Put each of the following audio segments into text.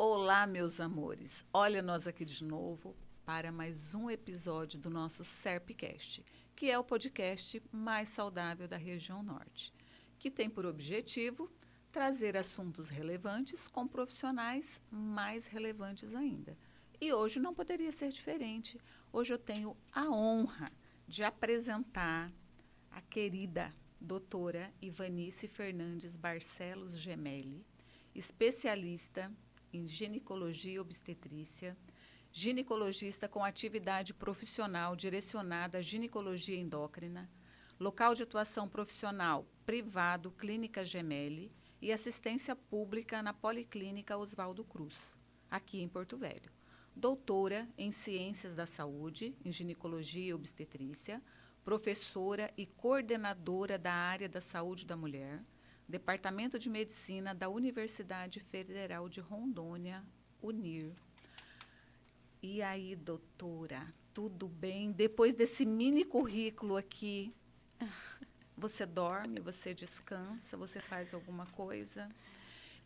Olá, meus amores. Olha nós aqui de novo para mais um episódio do nosso Serpcast, que é o podcast mais saudável da região norte, que tem por objetivo trazer assuntos relevantes com profissionais mais relevantes ainda. E hoje não poderia ser diferente. Hoje eu tenho a honra de apresentar a querida doutora Ivanice Fernandes Barcelos Gemelli, especialista em ginecologia e obstetrícia, ginecologista com atividade profissional direcionada à ginecologia endócrina, local de atuação profissional privado Clínica Gemelli e assistência pública na Policlínica Oswaldo Cruz, aqui em Porto Velho. Doutora em Ciências da Saúde, em Ginecologia e Obstetrícia, professora e coordenadora da área da saúde da mulher, Departamento de Medicina da Universidade Federal de Rondônia, UNIR. E aí, doutora, tudo bem? Depois desse mini currículo aqui, você dorme, você descansa, você faz alguma coisa?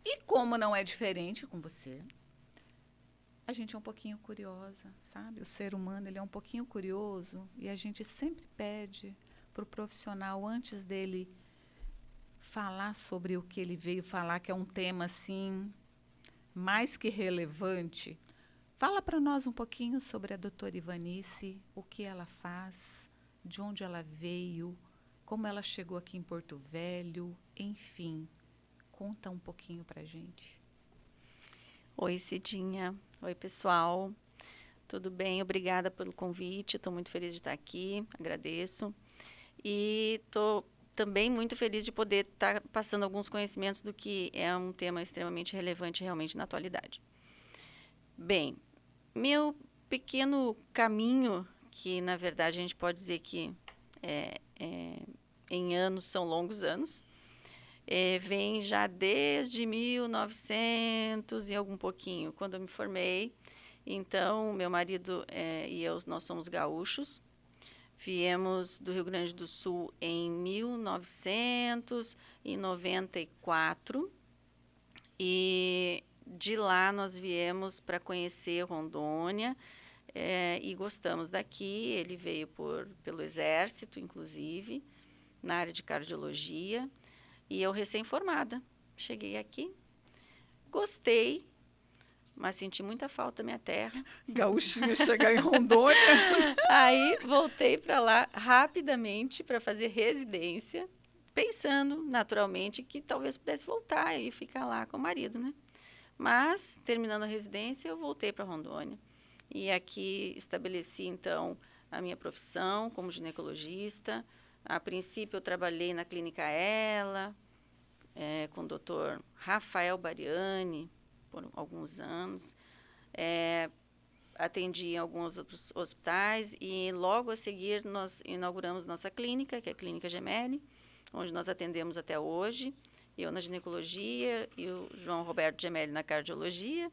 E como não é diferente com você, a gente é um pouquinho curiosa, sabe? O ser humano, ele é um pouquinho curioso e a gente sempre pede para o profissional, antes dele falar sobre o que ele veio falar, que é um tema assim mais que relevante. Fala para nós um pouquinho sobre a doutora Ivanice, o que ela faz, de onde ela veio, como ela chegou aqui em Porto Velho, enfim, conta um pouquinho para a gente. Oi, Cidinha. Oi, pessoal. Tudo bem? Obrigada pelo convite. Estou muito feliz de estar aqui. Agradeço. E estou também muito feliz de poder estar passando alguns conhecimentos do que é um tema extremamente relevante realmente na atualidade. Bem, meu pequeno caminho, que na verdade a gente pode dizer que em anos são longos anos, vem já desde 1900 e algum pouquinho, quando eu me formei. Então, meu marido e eu, nós somos gaúchos. Viemos do Rio Grande do Sul em 1994 e de lá nós viemos para conhecer Rondônia e gostamos daqui. Ele veio pelo Exército, inclusive, na área de cardiologia, e eu recém-formada. Cheguei aqui, gostei, mas senti muita falta da minha terra. Gaúchinha chegar em Rondônia. Aí voltei para lá rapidamente para fazer residência, pensando naturalmente que talvez pudesse voltar e ficar lá com o marido, né? Mas, terminando a residência, eu voltei para Rondônia. E aqui estabeleci, então, a minha profissão como ginecologista. A princípio, eu trabalhei na Clínica Ela, com o Dr. Rafael Bariani, por alguns anos. Atendi em alguns outros hospitais e logo a seguir nós inauguramos nossa clínica, que é a Clínica Gemelli, onde nós atendemos até hoje, eu na ginecologia e o João Roberto Gemelli na cardiologia.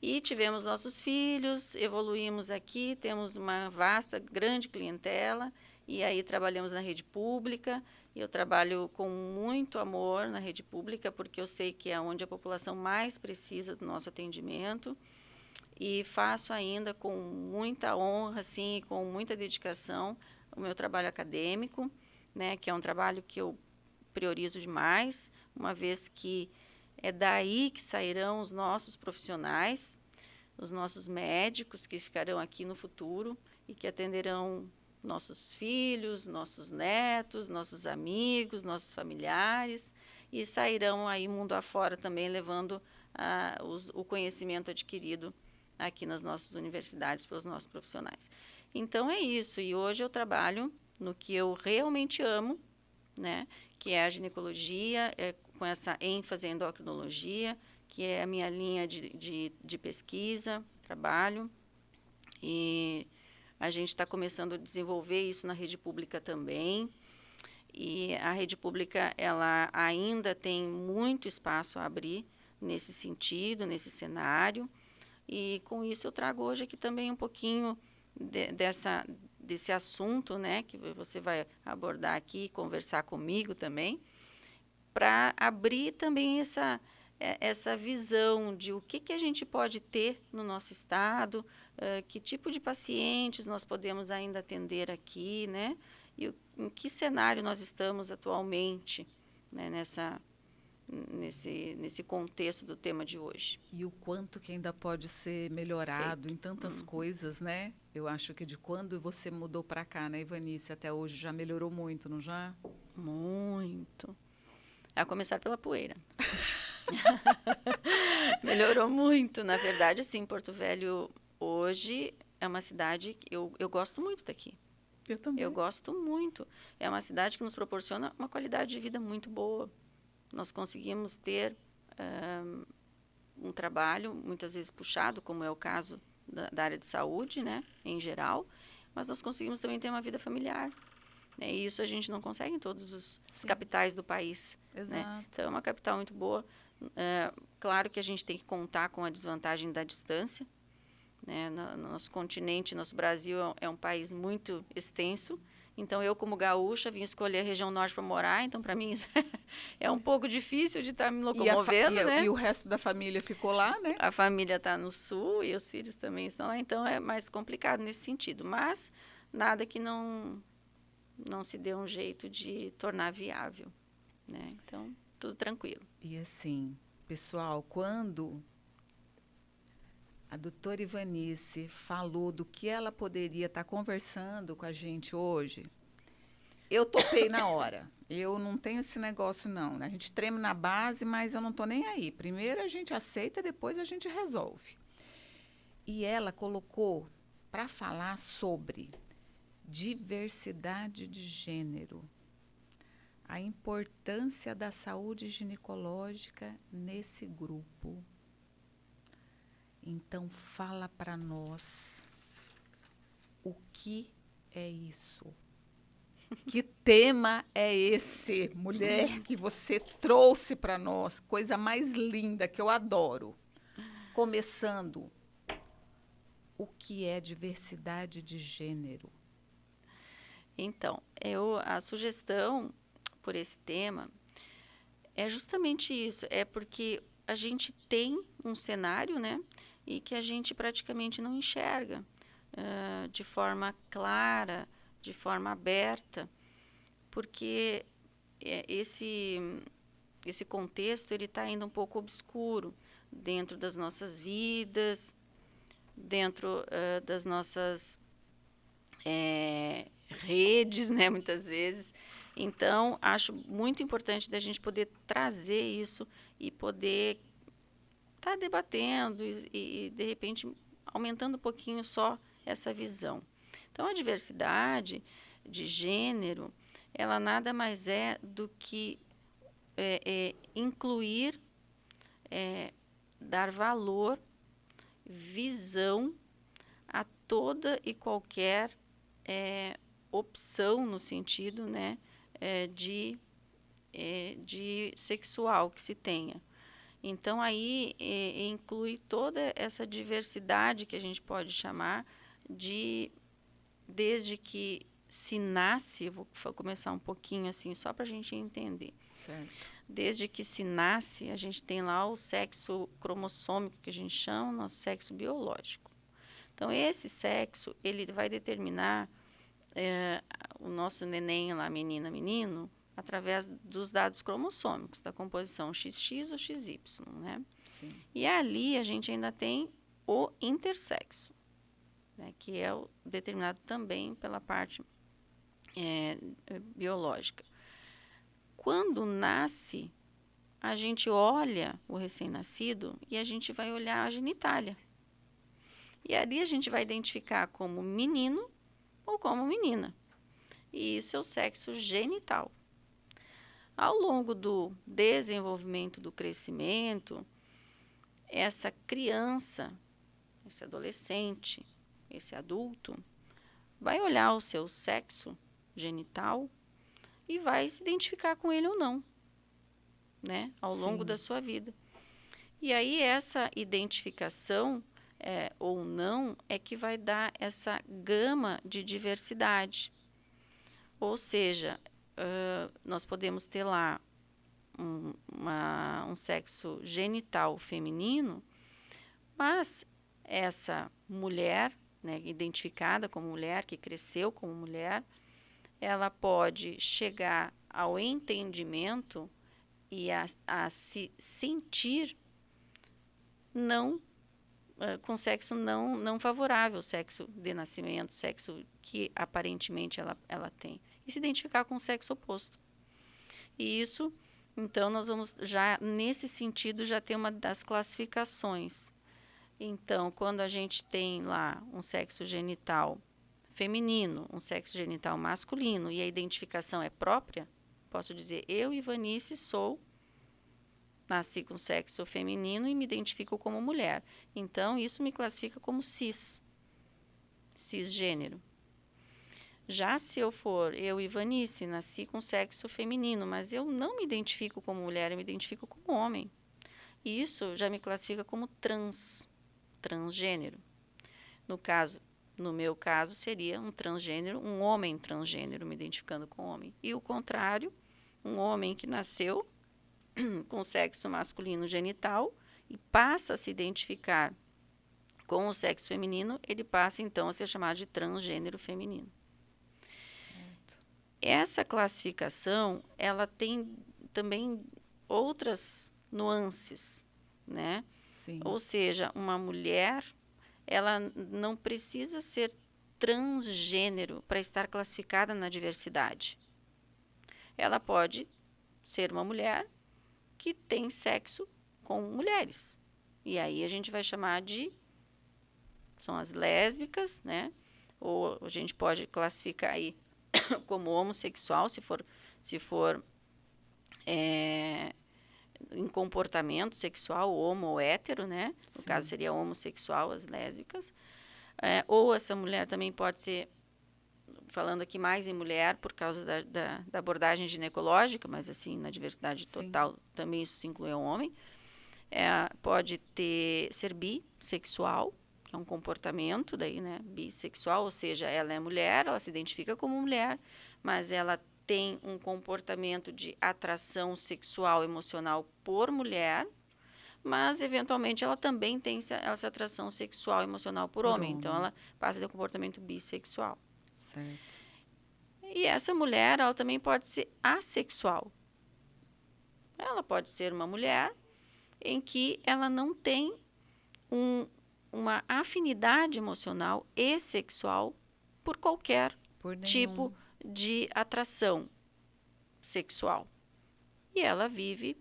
E tivemos nossos filhos, evoluímos aqui, temos uma vasta, grande clientela, e aí trabalhamos na rede pública. Eu trabalho com muito amor na rede pública, porque eu sei que é onde a população mais precisa do nosso atendimento. E faço ainda com muita honra, assim, com muita dedicação, o meu trabalho acadêmico, né, que é um trabalho que eu priorizo demais, uma vez que é daí que sairão os nossos profissionais, os nossos médicos que ficarão aqui no futuro e que atenderão nossos filhos, nossos netos, nossos amigos, nossos familiares, e sairão aí mundo afora também levando o conhecimento adquirido aqui nas nossas universidades pelos nossos profissionais. Então é isso, e hoje eu trabalho no que eu realmente amo, né, que é a ginecologia, com essa ênfase em endocrinologia, que é a minha linha de pesquisa, trabalho, e a gente está começando a desenvolver isso na rede pública também, e a rede pública ela ainda tem muito espaço a abrir nesse sentido, nesse cenário. E com isso eu trago hoje aqui também um pouquinho desse assunto, né, que você vai abordar aqui, conversar comigo também, para abrir também essa visão de o que a gente pode ter no nosso estado, que tipo de pacientes nós podemos ainda atender aqui, né? E em que cenário nós estamos atualmente, né, nesse contexto do tema de hoje. E o quanto que ainda pode ser melhorado em tantas coisas, né? Eu acho que de quando você mudou para cá, né, Ivanice, até hoje já melhorou muito, não já? Muito. A começar pela poeira. Melhorou muito. Na verdade, assim, Porto Velho hoje é uma cidade que eu gosto muito daqui. Eu também. Eu gosto muito. É uma cidade que nos proporciona uma qualidade de vida muito boa. Nós conseguimos ter um trabalho, muitas vezes puxado, como é o caso da área de saúde, né, em geral, mas nós conseguimos também ter uma vida familiar. Né, e isso a gente não consegue em todas as capitais do país. Exato. Né? Então, é uma capital muito boa. Claro que a gente tem que contar com a desvantagem da distância. Né? No nosso continente, nosso Brasil é um país muito extenso. Então, eu, como gaúcha, vim escolher a região norte para morar. Então, para mim, isso é um pouco difícil de estar me locomovendo, né? E o resto da família ficou lá, né? A família está no sul e os filhos também estão lá. Então, é mais complicado nesse sentido. Mas, nada que não se dê um jeito de tornar viável. Né? Então, tudo tranquilo. E assim, pessoal, quando a doutora Ivanice falou do que ela poderia estar conversando com a gente hoje, eu topei na hora. Eu não tenho esse negócio, não. A gente treme na base, mas eu não estou nem aí. Primeiro a gente aceita, depois a gente resolve. E ela colocou para falar sobre diversidade de gênero, a importância da saúde ginecológica nesse grupo. Então, fala para nós o que é isso. Que tema é esse, mulher, que você trouxe para nós? Coisa mais linda, que eu adoro. Começando, o que é diversidade de gênero? Então, a sugestão por esse tema é justamente isso. É porque a gente tem um cenário, né, e que a gente praticamente não enxerga de forma clara, de forma aberta, porque esse contexto ele está ainda um pouco obscuro dentro das nossas vidas, dentro das nossas redes, né, muitas vezes. Então, acho muito importante da gente poder trazer isso e poder estar debatendo e, de repente, aumentando um pouquinho só essa visão. Então, a diversidade de gênero, ela nada mais é do que incluir, dar valor, visão a toda e qualquer opção no sentido, né, de sexual que se tenha. Então, aí inclui toda essa diversidade que a gente pode chamar desde que se nasce, vou começar um pouquinho assim, só para a gente entender. Certo. Desde que se nasce, a gente tem lá o sexo cromossômico, que a gente chama, nosso sexo biológico. Então, esse sexo, ele vai determinar o nosso neném lá, menina, menino, através dos dados cromossômicos, da composição XX ou XY, né? Sim. E ali a gente ainda tem o intersexo, né, que é determinado também pela parte biológica. Quando nasce, a gente olha o recém-nascido e a gente vai olhar a genitália. E ali a gente vai identificar como menino ou como menina. E isso é o sexo genital. Ao longo do desenvolvimento, do crescimento, essa criança, esse adolescente, esse adulto, vai olhar o seu sexo genital e vai se identificar com ele ou não, né, ao longo da sua vida. E aí essa identificação ou não é que vai dar essa gama de diversidade. Ou seja, nós podemos ter lá um sexo genital feminino, mas essa mulher, né, identificada como mulher, que cresceu como mulher, ela pode chegar ao entendimento e a se sentir não com sexo não favorável, sexo de nascimento, sexo que aparentemente ela tem, e se identificar com o sexo oposto. E isso, então, nós vamos já, nesse sentido, já ter uma das classificações. Então, quando a gente tem lá um sexo genital feminino, um sexo genital masculino, e a identificação é própria, posso dizer, eu, Ivanice, nasci com sexo feminino e me identifico como mulher. Então, isso me classifica como cisgênero. Já se eu, Ivanice, nasci com sexo feminino, mas eu não me identifico como mulher, eu me identifico como homem. E isso já me classifica como transgênero. No meu caso, seria um transgênero, um homem transgênero, me identificando com homem. E o contrário, um homem que nasceu com sexo masculino genital e passa a se identificar com o sexo feminino, ele passa então a ser chamado de transgênero feminino. Certo. Essa classificação, ela tem também outras nuances, né? Sim. Ou seja, uma mulher, ela não precisa ser transgênero para estar classificada na diversidade. Ela pode ser uma mulher que tem sexo com mulheres. E aí a gente vai chamar são as lésbicas, né? Ou a gente pode classificar aí como homossexual, se for em comportamento sexual, homo ou hétero, né? No caso seria homossexual, as lésbicas. Ou essa mulher também pode ser, falando aqui mais em mulher por causa da abordagem ginecológica, mas assim, na diversidade total também isso se inclui ao homem. Pode ser bissexual, que é um comportamento daí, né? Bissexual, ou seja, ela é mulher, ela se identifica como mulher, mas ela tem um comportamento de atração sexual emocional por mulher, mas eventualmente ela também tem essa atração sexual emocional por homem. Então ela passa a ter um comportamento bissexual. Certo. E essa mulher, ela também pode ser assexual. Ela pode ser uma mulher em que ela não tem uma afinidade emocional e sexual por qualquer tipo de atração sexual. E ela vive,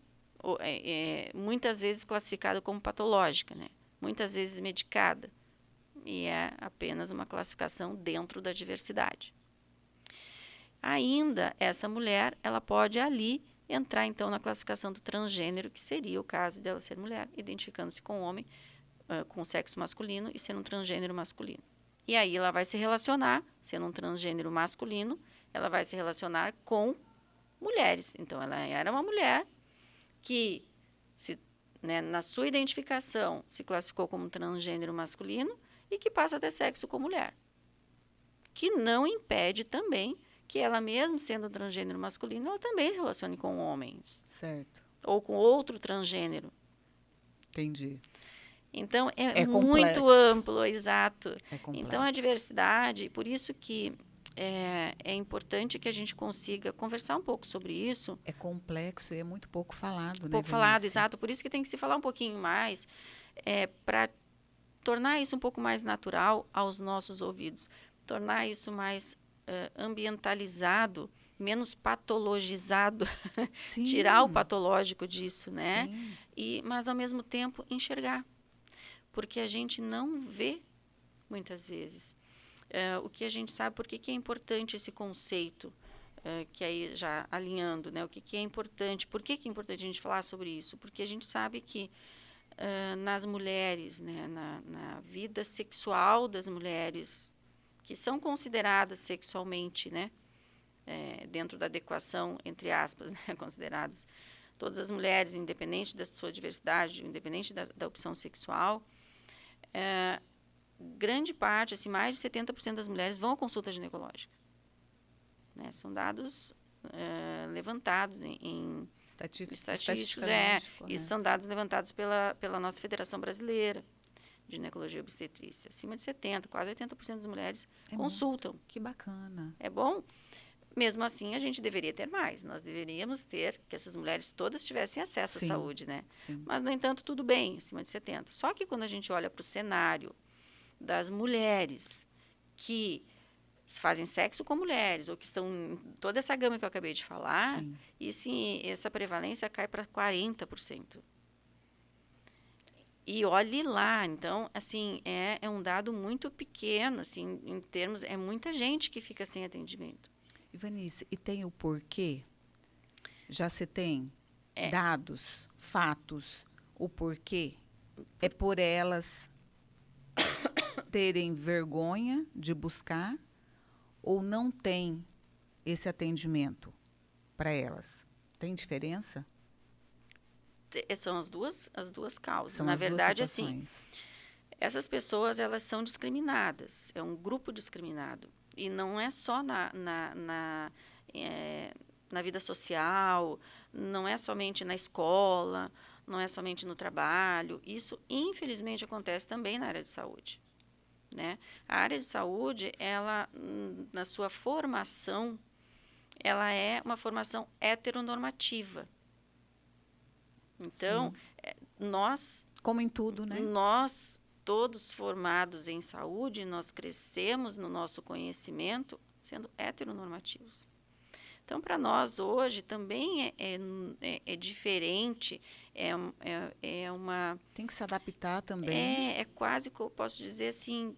muitas vezes classificada como patológica, né? Muitas vezes medicada. E é apenas uma classificação dentro da diversidade. Ainda, essa mulher, ela pode ali entrar, então, na classificação do transgênero, que seria o caso dela ser mulher, identificando-se com homem, com sexo masculino e sendo um transgênero masculino. E aí ela vai se relacionar, sendo um transgênero masculino, ela vai se relacionar com mulheres. Então, ela era uma mulher que, na sua identificação, se classificou como transgênero masculino e que passa a ter sexo com mulher. Que não impede também que ela, mesmo sendo transgênero masculino, ela também se relacione com homens. Certo. Ou com outro transgênero. Entendi. Então, é complexo. muito amplo, exato. É complexo. Então, a diversidade, por isso que é importante que a gente consiga conversar um pouco sobre isso. É complexo e é muito pouco falado, né? Pouco falado, exato. Por isso que tem que se falar um pouquinho mais, para tornar isso um pouco mais natural aos nossos ouvidos. Tornar isso mais ambientalizado, menos patologizado, tirar o patológico disso, né? Mas, ao mesmo tempo, enxergar. Porque a gente não vê, muitas vezes. O que a gente sabe, por que é importante esse conceito, que aí já alinhando, né? O que é importante, por que é importante a gente falar sobre isso? Porque a gente sabe que nas mulheres, né? Na vida sexual das mulheres, que são consideradas sexualmente, né? Dentro da adequação, entre aspas, né? Consideradas todas as mulheres, independente da sua diversidade, independente da opção sexual, grande parte, assim, mais de 70% das mulheres vão à consulta ginecológica. Né? São dados levantados em estatísticos, estatisticamente, e são dados levantados pela nossa Federação Brasileira de Ginecologia e Obstetrícia. Acima de 70%, quase 80% das mulheres consultam. Bom. Que bacana. É bom? Mesmo assim, a gente deveria ter mais. Nós deveríamos ter que essas mulheres todas tivessem acesso à saúde, né? Sim. Mas, no entanto, tudo bem, acima de 70%. Só que quando a gente olha para o cenário das mulheres que fazem sexo com mulheres, ou que estão em toda essa gama que eu acabei de falar, e sim, essa prevalência cai para 40%. E olhe lá, então, assim, é um dado muito pequeno, assim, em termos, é muita gente que fica sem atendimento. Ivanice, e tem o porquê? Já se tem dados, fatos, o porquê? É por elas terem vergonha de buscar ou não tem esse atendimento para elas? Tem diferença? São as duas causas. São Na as verdade, duas assim, situações. essas pessoas, elas são discriminadas. É um grupo discriminado. E não é só na vida social, não é somente na escola, não é somente no trabalho. Isso, infelizmente, acontece também na área de saúde, né? A área de saúde, ela, na sua formação, ela é uma formação heteronormativa. Então, nós... Como em tudo, né? Nós, todos formados em saúde, nós crescemos no nosso conhecimento sendo heteronormativos. Então, para nós hoje também é diferente, é uma... Tem que se adaptar também. É quase que eu posso dizer assim,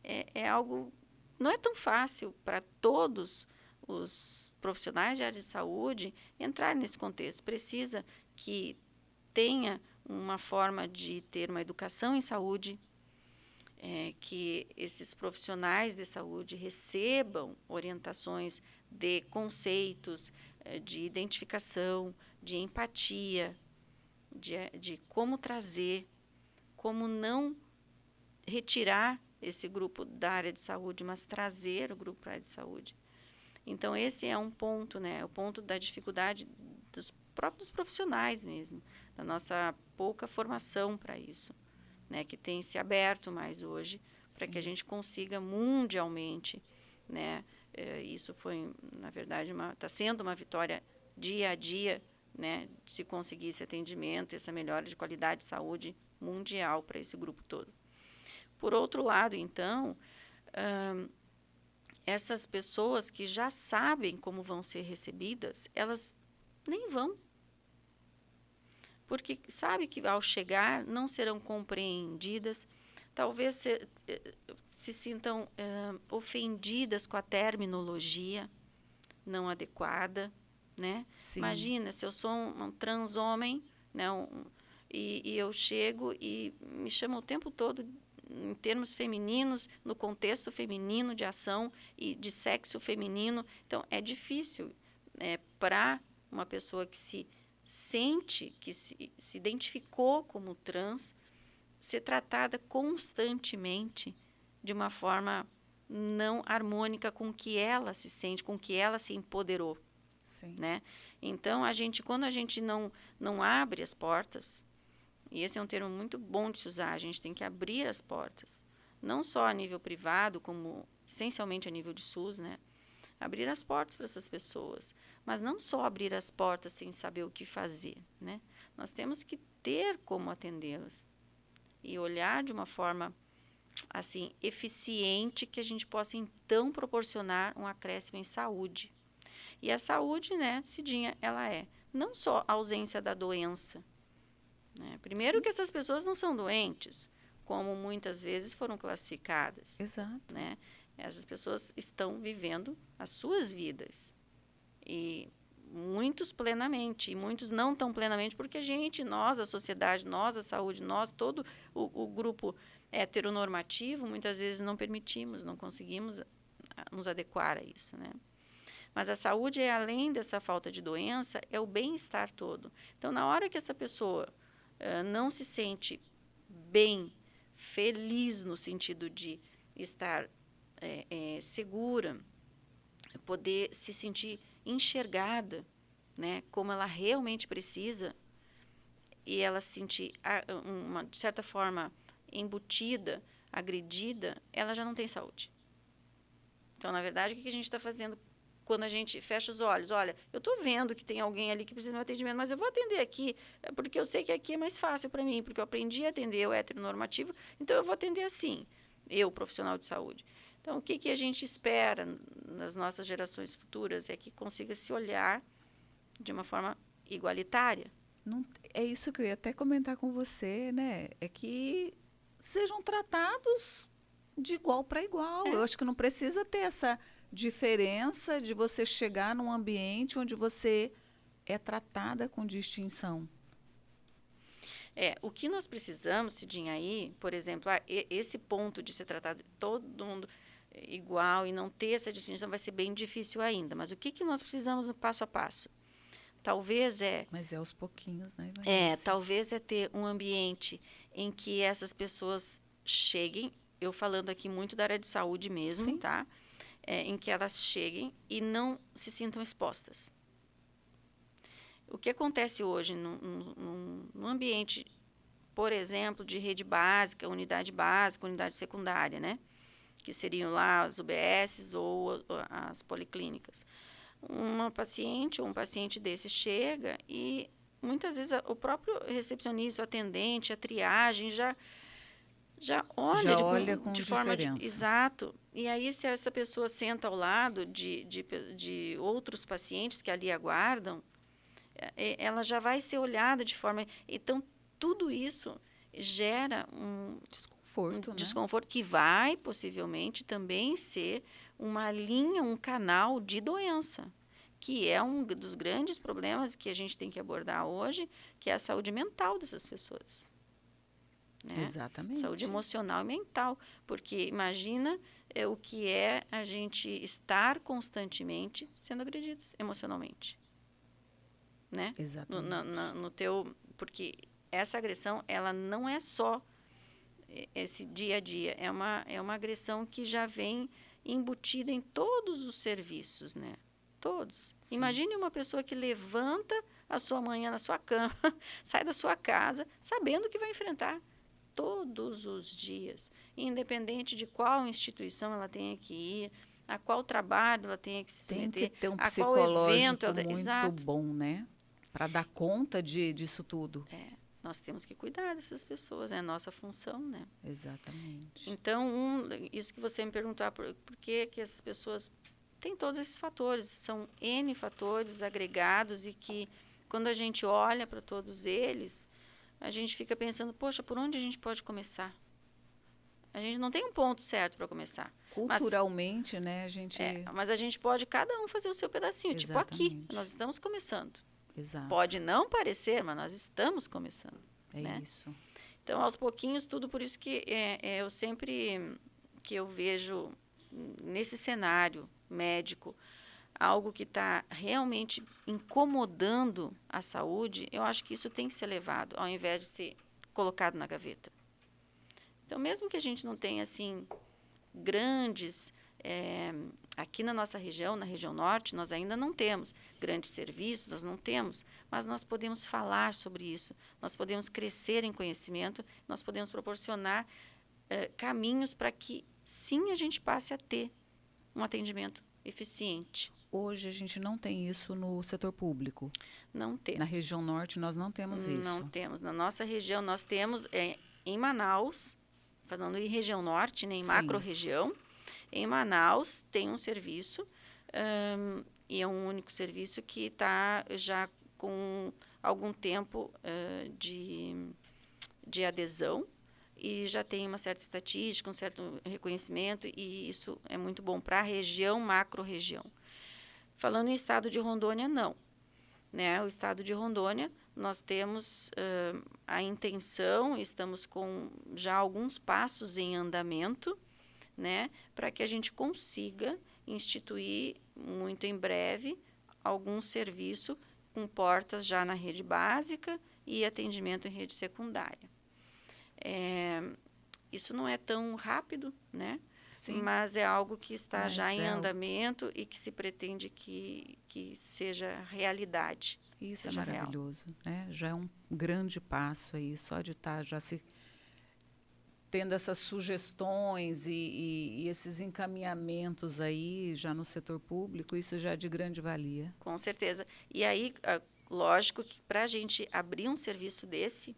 é algo... Não é tão fácil para todos os profissionais de área de saúde entrar nesse contexto. Precisa que tenha uma forma de ter uma educação em saúde, que esses profissionais de saúde recebam orientações de conceitos, de identificação, de empatia, de como trazer, como não retirar esse grupo da área de saúde, mas trazer o grupo para a área de saúde. Então, esse é um ponto, né? O ponto da dificuldade dos próprios profissionais mesmo, da nossa pouca formação para isso, né? Que tem se aberto mais hoje para que a gente consiga mundialmente, né? Isso foi, na verdade, está sendo uma vitória dia a dia, né? De se conseguir esse atendimento, essa melhora de qualidade de saúde mundial para esse grupo todo. Por outro lado, então, essas pessoas que já sabem como vão ser recebidas, elas nem vão. Porque sabe que ao chegar não serão compreendidas, talvez se sintam ofendidas com a terminologia não adequada, né? Imagina, se eu sou um trans homem, né, e eu chego e me chamo o tempo todo em termos femininos, no contexto feminino de ação e de sexo feminino. Então, é difícil para uma pessoa que se sente, que se identificou como trans, ser tratada constantemente de uma forma não harmônica com o que ela se sente, com o que ela se empoderou. Né? Então, quando a gente não abre as portas, e esse é um termo muito bom de se usar, a gente tem que abrir as portas, não só a nível privado, como essencialmente a nível de SUS, né? Abrir as portas para essas pessoas, mas não só abrir as portas sem saber o que fazer, né? Nós temos que ter como atendê-las e olhar de uma forma assim eficiente que a gente possa então proporcionar um acréscimo em saúde. E a saúde, né, Cidinha, ela é não só a ausência da doença, né? Primeiro que essas pessoas não são doentes, como muitas vezes foram classificadas. Exato. Né? Essas pessoas estão vivendo as suas vidas. E muitos plenamente, e muitos não tão plenamente, porque nós, a sociedade, nós, a saúde, nós, todo o grupo heteronormativo, muitas vezes não permitimos, não conseguimos nos adequar a isso, né? Mas a saúde, além dessa falta de doença, é o bem-estar todo. Então, na hora que essa pessoa não se sente bem, feliz no sentido de estar segura, poder se sentir enxergada, né, como ela realmente precisa, e ela se sentir, de certa forma, embutida, agredida, ela já não tem saúde. Então, na verdade, o que a gente está fazendo quando a gente fecha os olhos? Olha, eu estou vendo que tem alguém ali que precisa do meu atendimento, mas eu vou atender aqui, porque eu sei que aqui é mais fácil para mim, porque eu aprendi a atender o heteronormativo, então eu vou atender assim, eu, profissional de saúde. Então, o que a gente espera nas nossas gerações futuras é que consiga se olhar de uma forma igualitária. Não, é isso que eu ia até comentar com você, né? É que sejam tratados de igual para igual. Eu acho que não precisa ter essa diferença de você chegar num ambiente onde você é tratada com distinção. O que nós precisamos, Cidinha, aí, por exemplo, esse ponto de ser tratado todo mundo igual e não ter essa distinção vai ser bem difícil ainda. Mas o que nós precisamos no passo a passo? Talvez Mas é aos pouquinhos, né, Ivanice? Talvez é ter um ambiente em que essas pessoas cheguem, eu falando aqui muito da área de saúde mesmo, Sim. tá? Em que elas cheguem e não se sintam expostas. O que acontece hoje no ambiente, por exemplo, de rede básica, unidade secundária, né? Que seriam lá as UBSs ou as policlínicas. Uma paciente ou um paciente desse chega e muitas vezes o próprio recepcionista, o atendente, a triagem já olha, com de forma diferença. exato. E aí, se essa pessoa senta ao lado de outros pacientes que ali aguardam, ela já vai ser olhada de forma... Então, tudo isso gera um desconforto que vai, possivelmente, também ser uma linha, um canal de doença, que é um dos grandes problemas que a gente tem que abordar hoje, que é a saúde mental dessas pessoas. Né? Exatamente. Saúde emocional e mental, porque imagina o que é a gente estar constantemente sendo agredidos emocionalmente. Né? Exatamente. Porque essa agressão, ela não é só esse dia a dia, é uma agressão que já vem embutida em todos os serviços, né? Todos. Sim. Imagine uma pessoa que levanta a sua manhã na sua cama, sai da sua casa, sabendo que vai enfrentar todos os dias, independente de qual instituição ela tenha que ir, a qual trabalho ela tenha que se submeter, tem que ter um a qual evento psicológico muito exato. bom, né? Para dar conta disso tudo. Nós temos que cuidar dessas pessoas, é a nossa função, né? Exatamente. Então, isso que você me perguntou, por que essas pessoas têm todos esses fatores? São N fatores agregados e que, quando a gente olha para todos eles, a gente fica pensando, poxa, por onde a gente pode começar? A gente não tem um ponto certo para começar. Culturalmente, né, a gente... mas a gente pode, cada um, fazer o seu pedacinho. Exatamente. Tipo aqui, nós estamos começando. Exato. Pode não parecer, mas nós estamos começando. É isso. Então, aos pouquinhos, tudo por isso que eu sempre que eu vejo nesse cenário médico algo que está realmente incomodando a saúde, eu acho que isso tem que ser levado, ao invés de ser colocado na gaveta. Então, mesmo que a gente não tenha, assim, grandes... aqui na nossa região, na região norte, nós ainda não temos grandes serviços, nós não temos, mas nós podemos falar sobre isso, nós podemos crescer em conhecimento, nós podemos proporcionar caminhos para que, sim, a gente passe a ter um atendimento eficiente. Hoje a gente não tem isso no setor público. Não temos. Na região norte nós não temos isso. Não temos. Na nossa região nós temos em Manaus, falando em região norte, né, em macro-região, em Manaus tem um serviço, e é um único serviço que está já com algum tempo de adesão e já tem uma certa estatística, um certo reconhecimento, e isso é muito bom para a região, macro-região. Falando em estado de Rondônia, não. Né? O estado de Rondônia, nós temos a intenção, estamos com já alguns passos em andamento, né, para que a gente consiga instituir muito em breve algum serviço com portas já na rede básica e atendimento em rede secundária. Isso não é tão rápido, né? Sim. mas é algo que está Mas já em é andamento e que se pretende que seja realidade. Isso é Seja real. maravilhoso, né? Já é um grande passo aí, só de estar já se tendo essas sugestões e esses encaminhamentos aí já no setor público, isso já é de grande valia. Com certeza. E aí, lógico que para a gente abrir um serviço desse,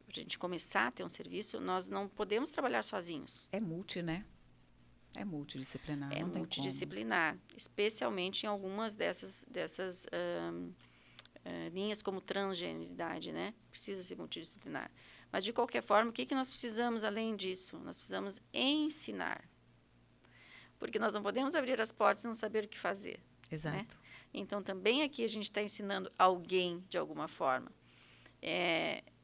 para a gente começar a ter um serviço, nós não podemos trabalhar sozinhos. É multi, né? É multidisciplinar, É não tem como. multidisciplinar, especialmente em algumas dessas linhas como transgeneridade, né? Precisa ser multidisciplinar. Mas, de qualquer forma, o que nós precisamos além disso? Nós precisamos ensinar. Porque nós não podemos abrir as portas e não saber o que fazer. Né? Exato. Então, também aqui a gente está ensinando alguém de alguma forma.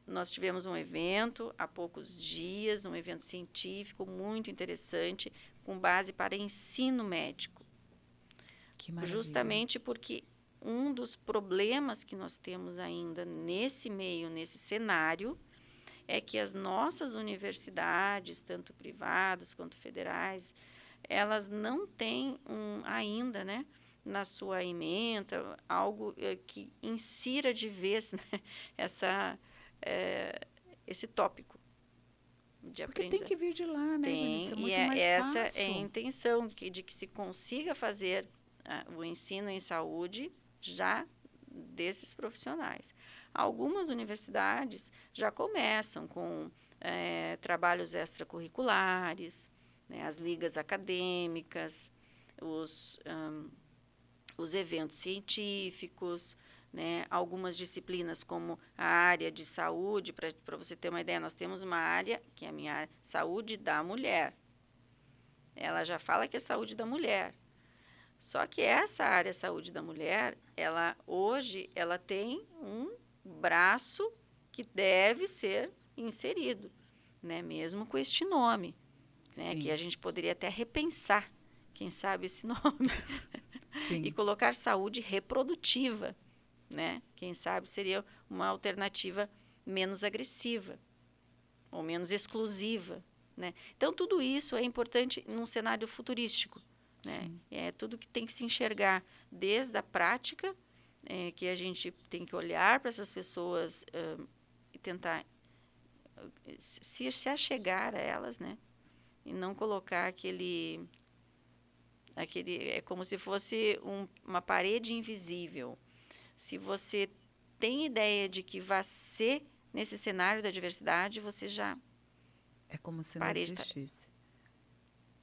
Nós tivemos um evento há poucos dias, um evento científico muito interessante, com base para ensino médico. Que maravilha. Justamente porque um dos problemas que nós temos ainda nesse meio, nesse cenário, é que as nossas universidades, tanto privadas quanto federais, elas não têm ainda, né, na sua ementa, algo que insira de vez, né, esse tópico de Porque tem que vir de lá, né, Vanessa? É muito mais essa fácil. é a intenção de que se consiga fazer o ensino em saúde já desses profissionais. Algumas universidades já começam com trabalhos extracurriculares, né, as ligas acadêmicas, os eventos científicos, né, algumas disciplinas como a área de saúde, para você ter uma ideia, nós temos uma área, que é a minha área, saúde da mulher. Ela já fala que é saúde da mulher. Só que essa área saúde da mulher, hoje ela tem um braço que deve ser inserido, né, mesmo com este nome, né, que a gente poderia até repensar, quem sabe, esse nome. Sim. E colocar saúde reprodutiva, né? Quem sabe seria uma alternativa menos agressiva ou menos exclusiva, né? Então, tudo isso é importante num cenário futurístico, né? É tudo que tem que se enxergar desde a prática, que a gente tem que olhar para essas pessoas e tentar se achegar a elas, né? E não colocar aquele é como se fosse uma parede invisível. Se você tem ideia de que vai ser nesse cenário da diversidade, você já... É como se não existisse.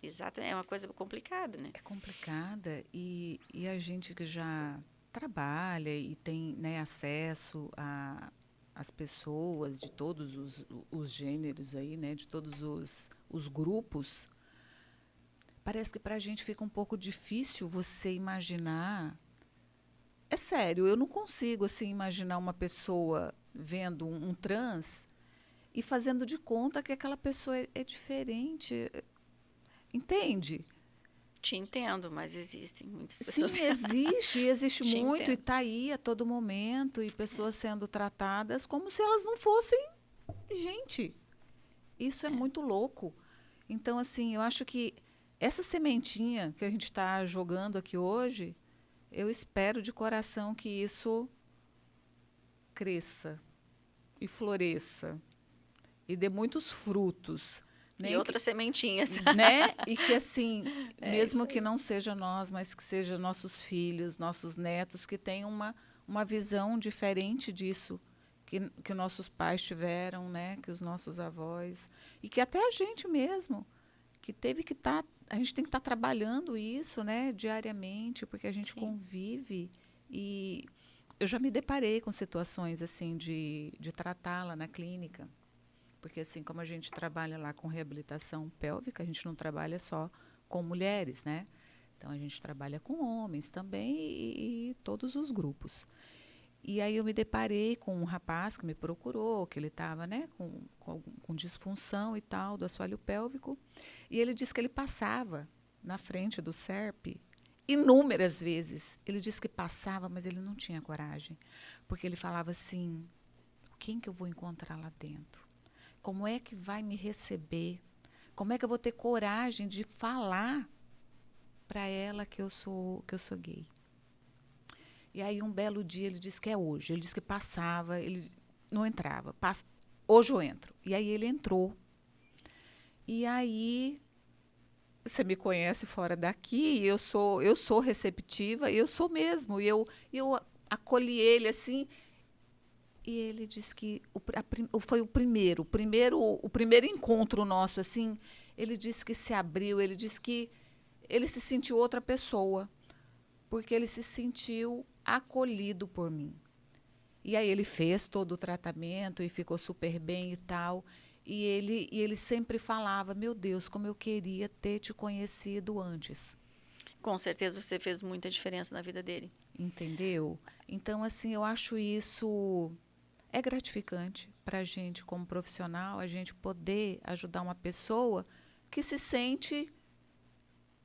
Exato, é uma coisa complicada, né? É complicada e a gente que já trabalha e tem, né, acesso às pessoas de todos os gêneros aí, né, de todos os grupos, parece que para a gente fica um pouco difícil você imaginar. É sério, eu não consigo assim imaginar uma pessoa vendo um trans e fazendo de conta que aquela pessoa é diferente. Entende? Te entendo, mas existem muitas pessoas. Sim, existe Te muito entendo. e está aí a todo momento e pessoas sendo tratadas como se elas não fossem gente. Isso é muito louco. Então, assim, eu acho que essa sementinha que a gente está jogando aqui hoje, eu espero de coração que isso cresça e floresça e dê muitos frutos. E outras sementinhas. Né? E que, assim, mesmo isso que aí. não seja nós, mas que seja nossos filhos, nossos netos, que tenham uma visão diferente disso que nossos pais tiveram, né? Que os nossos avós. E que até a gente mesmo, que teve que estar... a gente tem que estar trabalhando isso, né? Diariamente, porque a gente Sim. convive. E eu já me deparei com situações, assim, de tratá-la na clínica. Porque, assim, como a gente trabalha lá com reabilitação pélvica, a gente não trabalha só com mulheres, né? Então, a gente trabalha com homens também e todos os grupos. E aí eu me deparei com um rapaz que me procurou, que ele estava, né, com disfunção e tal, do assoalho pélvico. E ele disse que ele passava na frente do SERP inúmeras vezes. Ele disse que passava, mas ele não tinha coragem. Porque ele falava assim, quem que eu vou encontrar lá dentro? Como é que vai me receber? Como é que eu vou ter coragem de falar para ela que eu sou gay? E aí um belo dia ele disse que é hoje. Ele disse que passava, ele não entrava. Hoje eu entro. E aí ele entrou. E aí você me conhece fora daqui, eu sou receptiva, eu sou mesmo. E eu acolhi ele assim. E ele disse que foi o primeiro encontro nosso assim. Ele disse que se abriu, ele disse que ele se sentiu outra pessoa, porque ele se sentiu acolhido por mim. E aí ele fez todo o tratamento e ficou super bem e tal. E ele sempre falava, meu Deus, como eu queria ter te conhecido antes. Com certeza você fez muita diferença na vida dele. Entendeu? Então, assim, eu acho isso é gratificante para a gente como profissional, a gente poder ajudar uma pessoa que se sente,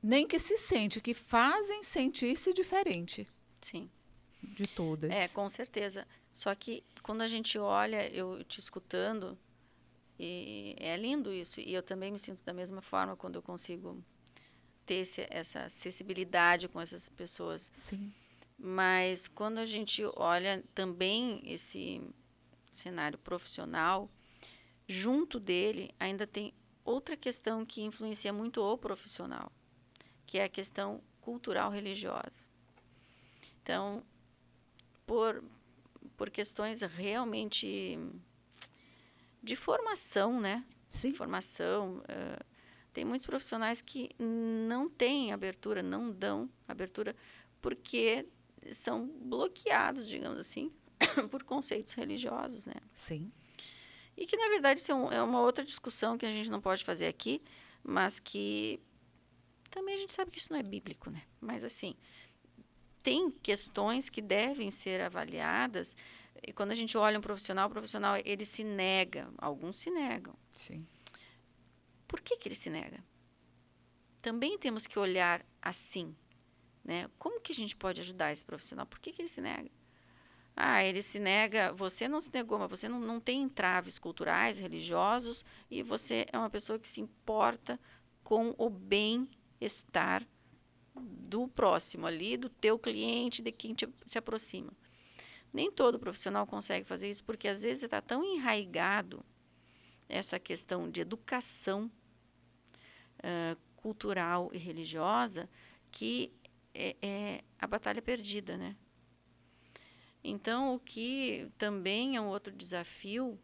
nem que se sente, que fazem sentir-se diferente. Sim. De todas. Com certeza. Só que quando a gente olha, eu te escutando, e é lindo isso. E eu também me sinto da mesma forma quando eu consigo ter essa acessibilidade com essas pessoas. Sim. Mas quando a gente olha também esse cenário profissional, junto dele ainda tem outra questão que influencia muito o profissional, que é a questão cultural religiosa. Então, por questões realmente de formação, né? Sim. Formação. Tem muitos profissionais que não têm abertura, não dão abertura, porque são bloqueados, digamos assim, por conceitos religiosos, né? Sim. E que, na verdade, isso é uma outra discussão que a gente não pode fazer aqui, mas que também a gente sabe que isso não é bíblico, né? Mas, assim, tem questões que devem ser avaliadas. E quando a gente olha um profissional, o profissional, ele se nega. Alguns se negam. Sim. Por que ele se nega? Também temos que olhar assim, né? Como que a gente pode ajudar esse profissional? Por que ele se nega? Ele se nega, você não se negou, mas você não tem entraves culturais, religiosos, e você é uma pessoa que se importa com o bem-estar do próximo ali, do teu cliente, de quem se aproxima. Nem todo profissional consegue fazer isso, porque às vezes está tão enraigado essa questão de educação cultural e religiosa que é a batalha perdida, né? Então, o que também é um outro desafio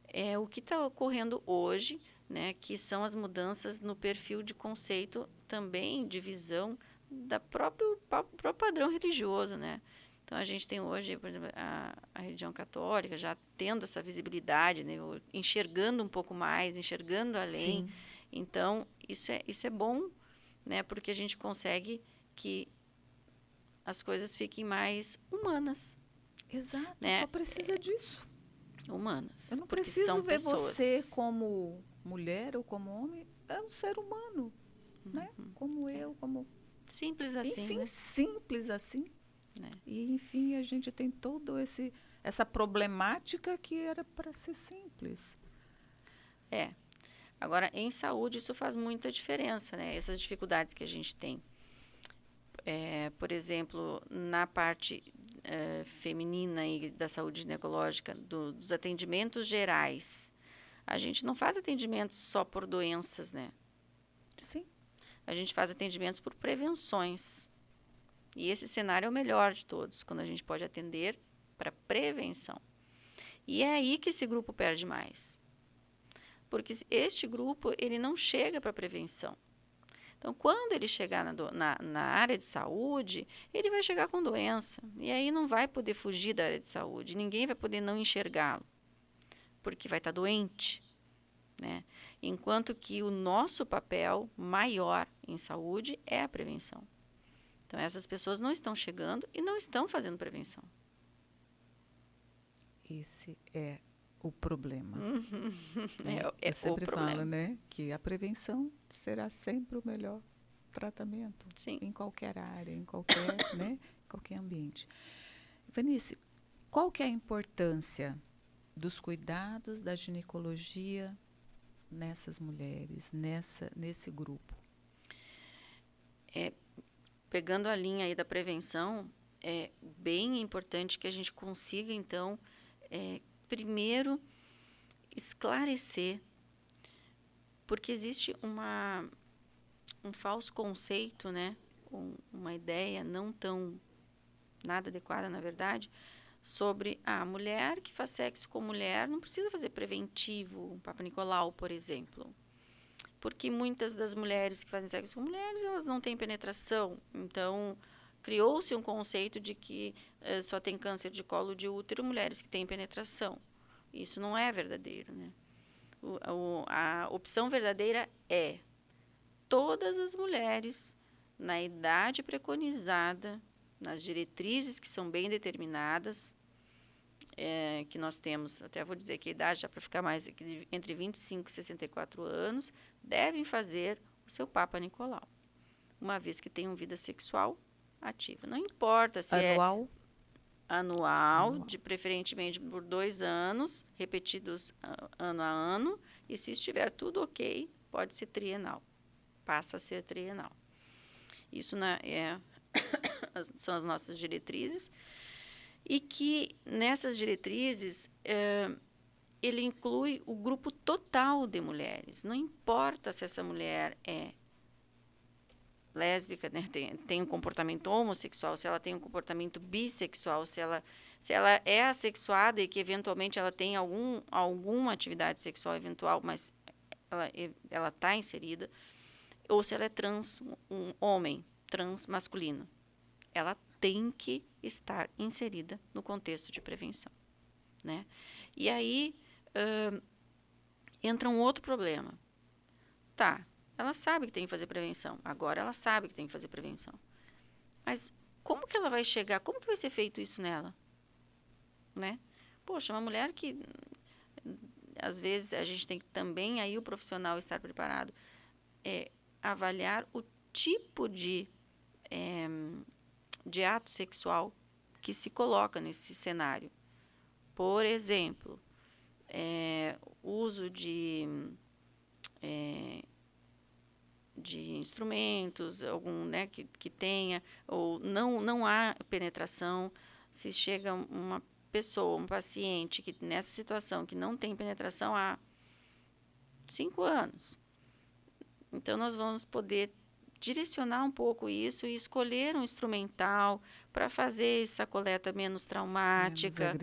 é o que está ocorrendo hoje, né, que são as mudanças no perfil de conceito também, de visão da próprio padrão religioso, né? Então, a gente tem hoje, por exemplo, a religião católica já tendo essa visibilidade, né, enxergando um pouco mais, enxergando além. Sim. Então, isso é bom, né, porque a gente consegue que as coisas fiquem mais humanas. Exato, Né? só precisa disso. Humanas. Eu não Porque preciso são ver pessoas. você como mulher ou como homem. É um ser humano, né? Como eu, como... Simples assim, Enfim, né? simples assim. Né? E, enfim, a gente tem todo essa problemática que era para ser simples. Agora, em saúde, isso faz muita diferença, né? Essas dificuldades que a gente tem. Por exemplo, na parte feminina e da saúde ginecológica, dos atendimentos gerais, a gente não faz atendimentos só por doenças, né? Sim. A gente faz atendimentos por prevenções. E esse cenário é o melhor de todos, quando a gente pode atender para prevenção. E é aí que esse grupo perde mais. Porque este grupo, ele não chega para prevenção. Então, quando ele chegar na área de saúde, ele vai chegar com doença. E aí não vai poder fugir da área de saúde. Ninguém vai poder não enxergá-lo, porque vai estar doente, né? Enquanto que o nosso papel maior em saúde é a prevenção. Então, essas pessoas não estão chegando e não estão fazendo prevenção. Esse é o problema. É Eu sempre o problema. falo, né, que a prevenção será sempre o melhor tratamento. Sim. Em qualquer área, em qualquer, né, qualquer ambiente. Vanice, qual que é a importância dos cuidados da ginecologia nessas mulheres, nesse grupo? Pegando a linha aí da prevenção, é bem importante que a gente consiga, então, primeiro esclarecer, porque existe um falso conceito, né? Uma ideia não tão nada adequada, na verdade, sobre a mulher que faz sexo com mulher não precisa fazer preventivo, um Papa Nicolau, por exemplo. Porque muitas das mulheres que fazem sexo com mulheres, elas não têm penetração. Então, criou-se um conceito de que só tem câncer de colo de útero mulheres que têm penetração. Isso não é verdadeiro, né? A opção verdadeira é todas as mulheres na idade preconizada, nas diretrizes que são bem determinadas, que nós temos, até vou dizer que a idade já para ficar mais entre 25 e 64 anos, devem fazer o seu Papa Nicolau, uma vez que tenham vida sexual ativa. Não importa se Anual? Anual, preferentemente por 2 anos, repetidos ano a ano, e se estiver tudo ok, pode ser trienal, passa a ser trienal. Isso são as nossas diretrizes, e que nessas diretrizes ele inclui o grupo total de mulheres. Não importa se essa mulher é lésbica, né, tem um comportamento homossexual, se ela tem um comportamento bissexual, se ela é assexuada e que eventualmente ela tem alguma atividade sexual eventual, mas ela está inserida, ou se ela é trans, um homem trans masculino. Ela tem que estar inserida no contexto de prevenção, né? E aí entra um outro problema. Tá, ela sabe que tem que fazer prevenção. Agora ela sabe que tem que fazer prevenção. Mas como que ela vai chegar? Como que vai ser feito isso nela? Né? Poxa, uma mulher que às vezes a gente tem que também aí o profissional estar preparado, avaliar o tipo de ato sexual que se coloca nesse cenário. Por exemplo, uso de instrumentos, algum, né, que tenha, ou não há penetração. Se chega uma pessoa, um paciente que nessa situação que não tem penetração há 5 anos, então nós vamos poder direcionar um pouco isso e escolher um instrumental para fazer essa coleta menos traumática,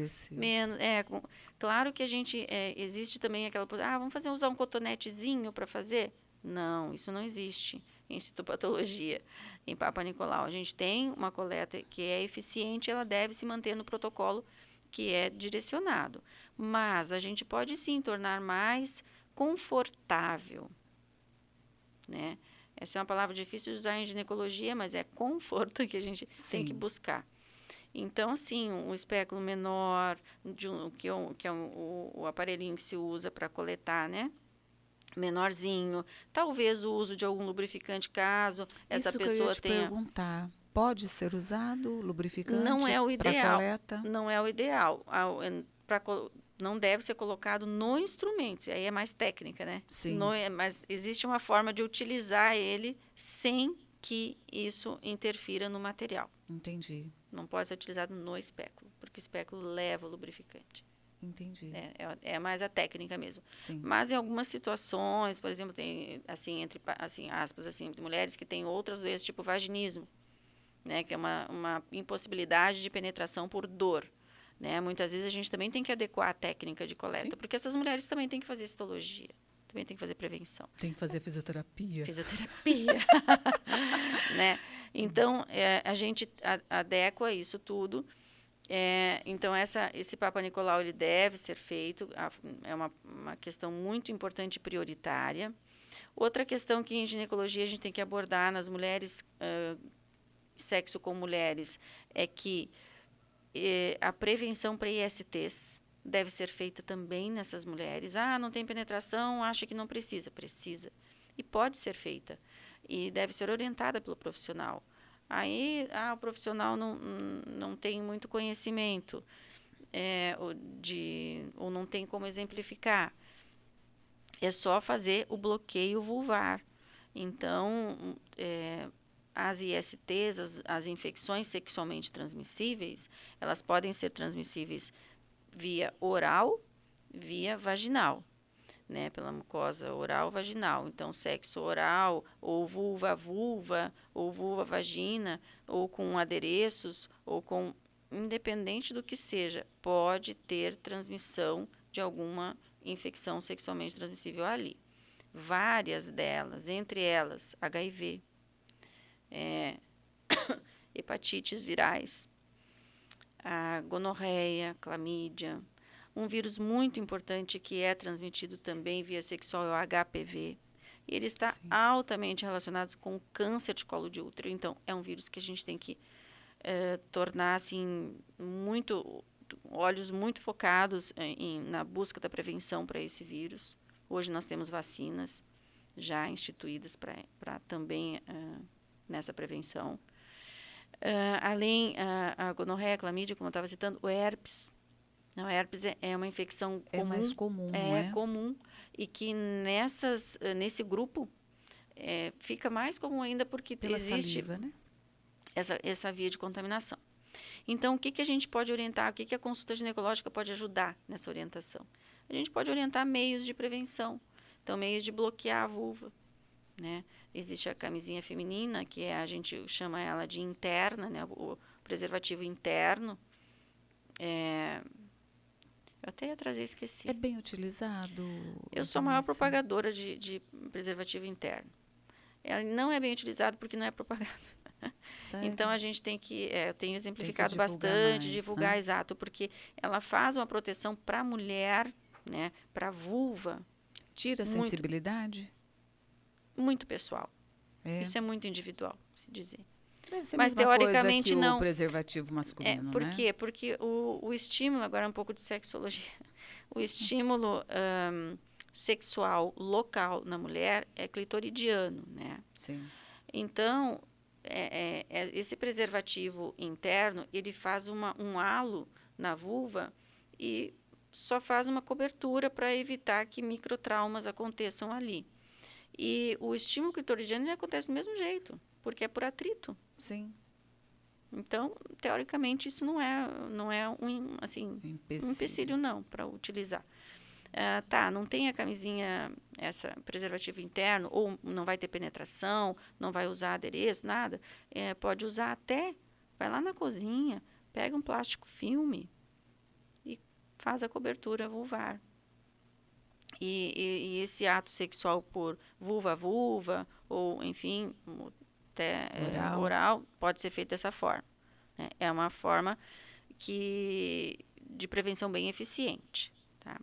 claro que a gente existe também aquela vamos usar um cotonetezinho para fazer. Não, isso não existe em citopatologia. Em Papa Nicolau, a gente tem uma coleta que é eficiente, ela deve se manter no protocolo que é direcionado. Mas a gente pode sim tornar mais confortável, né? Essa é uma palavra difícil de usar em ginecologia, mas é conforto que a gente tem que buscar. Então, assim, um espéculo menor, que é o aparelhinho que se usa para coletar, né? Menorzinho, talvez o uso de algum lubrificante, caso essa Isso pessoa que eu ia te perguntar. Pode ser usado lubrificante não é o para ideal, coleta? não é o ideal. Não deve ser colocado no instrumento, aí é mais técnica, né? Sim. Mas existe uma forma de utilizar ele sem que isso interfira no material. Entendi. Não pode ser utilizado no espéculo, porque o espéculo leva o lubrificante. Entendi. É mais a técnica mesmo. Sim. Mas em algumas situações, por exemplo, tem assim entre aspas assim, mulheres que têm outras doenças tipo vaginismo, né, que é uma impossibilidade de penetração por dor, né? Muitas vezes a gente também tem que adequar a técnica de coleta, Sim. porque essas mulheres também têm que fazer citologia, também tem que fazer prevenção. Tem que fazer fisioterapia. Né? Então, a gente adequa isso tudo. Então, esse Papa Nicolau ele deve ser feito, é uma questão muito importante e prioritária. Outra questão que em ginecologia a gente tem que abordar nas mulheres, sexo com mulheres, é que a prevenção para ISTs deve ser feita também nessas mulheres. Não tem penetração, acha que não precisa. Precisa. E pode ser feita. E deve ser orientada pelo profissional. Aí, o profissional não tem muito conhecimento, ou não tem como exemplificar. é só fazer o bloqueio vulvar. Então, as ISTs, as infecções sexualmente transmissíveis, elas podem ser transmissíveis via oral, via vaginal, né? Pela mucosa oral vaginal. Então, sexo oral, ou vulva a vulva, ou vulva vagina, ou com adereços, ou com... Independente do que seja, pode ter transmissão de alguma infecção sexualmente transmissível ali. Várias delas, entre elas HIV, hepatites virais, a gonorreia, clamídia. Um vírus muito importante que é transmitido também via sexual é o HPV. E ele está Sim. altamente relacionado com o câncer de colo de útero. Então, é um vírus que a gente tem que tornar assim olhos muito focados na busca da prevenção para esse vírus. Hoje nós temos vacinas já instituídas para também nessa prevenção. Além a gonorreia, a clamídia, como eu estava citando, o herpes. O herpes é uma infecção comum. É mais comum, não é? Comum. E que nesse grupo fica mais comum ainda porque Pela existe saliva, né? essa via de contaminação. Então, o que a gente pode orientar? O que a consulta ginecológica pode ajudar nessa orientação? A gente pode orientar meios de prevenção. Então, meios de bloquear a vulva, né? Existe a camisinha feminina, que a gente chama ela de interna, né? O preservativo interno. Eu até ia trazer, esqueci. É bem utilizado? Eu sou a maior propagadora de preservativo interno. Ele não é bem utilizado porque não é propagado. Sério? Então, a gente tem que... eu tenho exemplificado divulgar bastante, mais, divulgar, né? exato, porque ela faz uma proteção para a mulher, né? Para a vulva, Tira a muito, sensibilidade? muito pessoal. É. Isso é muito individual, se dizer. Deve ser a Mas, mesma coisa teoricamente, que o não. preservativo masculino, Por né? quê? Porque o estímulo, agora um pouco de sexologia, o estímulo sexual local na mulher é clitoridiano, né? Sim. Então, esse preservativo interno, ele faz um halo na vulva e só faz uma cobertura para evitar que microtraumas aconteçam ali. E o estímulo clitoridiano ele acontece do mesmo jeito, porque é por atrito. Sim. Então, teoricamente, isso não é um empecilho não para utilizar. Não tem a camisinha, preservativo interno, ou não vai ter penetração, não vai usar adereço, nada. Pode usar até, vai lá na cozinha, pega um plástico filme e faz a cobertura vulvar. E esse ato sexual por vulva a vulva, ou enfim, até oral, pode ser feito dessa forma, né? É uma forma de prevenção bem eficiente, tá?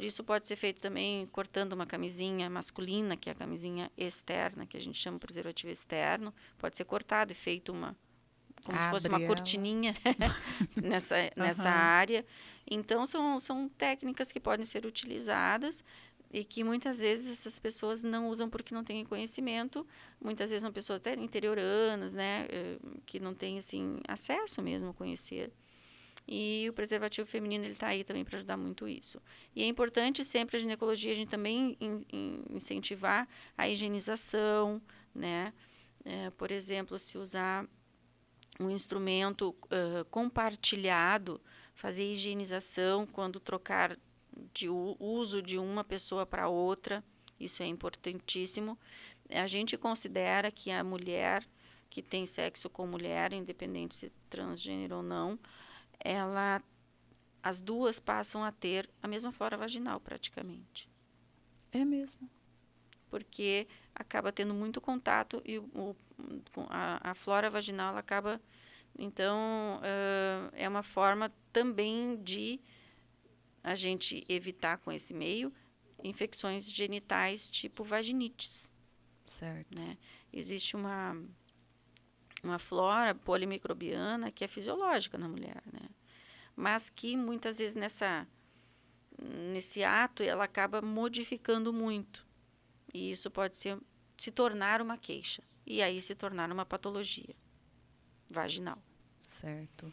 Isso pode ser feito também cortando uma camisinha masculina, que é a camisinha externa, que a gente chama de preservativo externo. Pode ser cortado e feito como se fosse uma cortininha nessa área. Então, são técnicas que podem ser utilizadas e que muitas vezes essas pessoas não usam porque não têm conhecimento. Muitas vezes são pessoas até interioranas, né, que não têm assim, acesso mesmo a conhecer. E o preservativo feminino ele está aí também para ajudar muito isso. E é importante sempre a ginecologia, a gente também incentivar a higienização, né? Por exemplo, se usar um instrumento compartilhado, fazer higienização quando trocar de uso de uma pessoa para outra, isso é importantíssimo. A gente considera que a mulher que tem sexo com mulher, independente se transgênero ou não, as duas passam a ter a mesma flora vaginal praticamente. É mesmo. Porque acaba tendo muito contato e a flora vaginal acaba... Então, é uma forma também de a gente evitar com esse meio infecções genitais tipo vaginites. Certo. Né? Existe uma flora polimicrobiana que é fisiológica na mulher, né? Mas que muitas vezes nesse ato ela acaba modificando muito. E isso pode se tornar uma queixa. E aí se tornar uma patologia vaginal. Certo.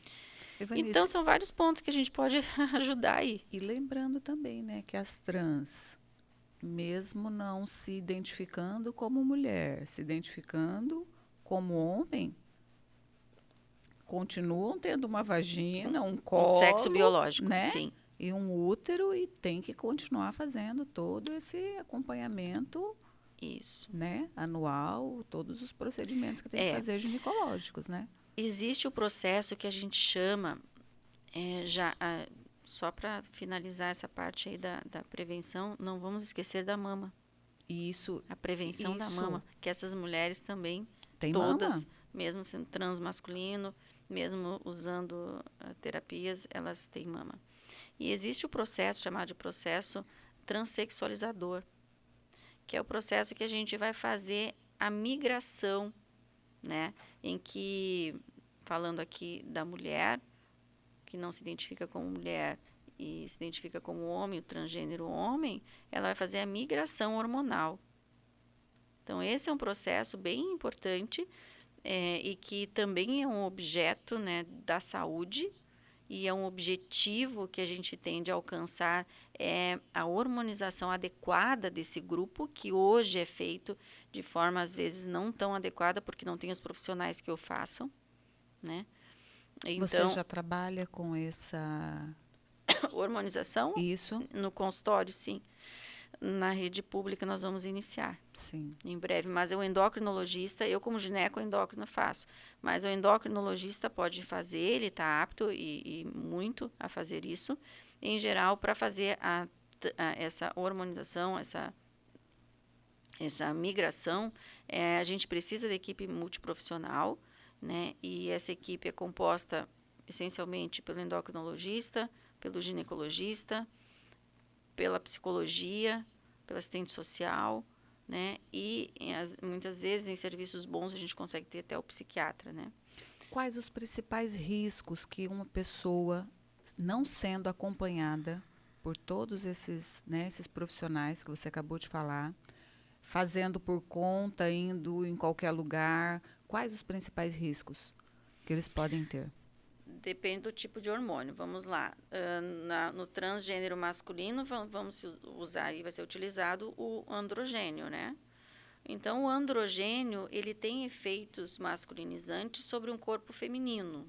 Evanice, então, são vários pontos que a gente pode ajudar aí. E lembrando também, né, que as trans mesmo não se identificando como mulher, se identificando como homem, continuam tendo uma vagina, um Um sexo colo, biológico, né? sim. E um útero, e tem que continuar fazendo todo esse acompanhamento, Isso. né, anual, todos os procedimentos que tem que É, fazer ginecológicos, né? existe o processo que a gente chama, só para finalizar essa parte aí da prevenção, não vamos esquecer da mama. E isso, A prevenção da isso mama, que essas mulheres também, tem mama? todas, mesmo sendo transmasculino, mesmo usando terapias, elas têm mama. E existe o processo chamado de processo transexualizador, que é o processo que a gente vai fazer a migração, né? Em que, falando aqui da mulher, que não se identifica como mulher e se identifica como homem, o transgênero homem, ela vai fazer a migração hormonal. Então, esse é um processo bem importante e que também é um objeto, né, da saúde e é um objetivo que a gente tem de alcançar a hormonização adequada desse grupo, que hoje é feito de forma, às vezes, não tão adequada, porque não tem os profissionais que o façam, né? Você Então, já trabalha com essa... hormonização Isso? no consultório, sim. Na rede pública nós vamos iniciar Sim. em breve, mas o endocrinologista, eu como gineco-endócrino faço, mas o endocrinologista pode fazer, ele está apto e muito a fazer isso, em geral, para fazer essa hormonização, essa migração, a gente precisa de equipe multiprofissional, né? E essa equipe é composta essencialmente pelo endocrinologista, pelo ginecologista, pela psicologia, pela assistente social, né? E muitas vezes em serviços bons a gente consegue ter até o psiquiatra, né? Quais os principais riscos que uma pessoa, não sendo acompanhada por todos esses, né, esses profissionais que você acabou de falar, fazendo por conta, indo em qualquer lugar, quais os principais riscos que eles podem ter? Depende do tipo de hormônio. Vamos lá. No transgênero masculino, vamos usar e vai ser utilizado o androgênio, né? Então, o androgênio, ele tem efeitos masculinizantes sobre um corpo feminino.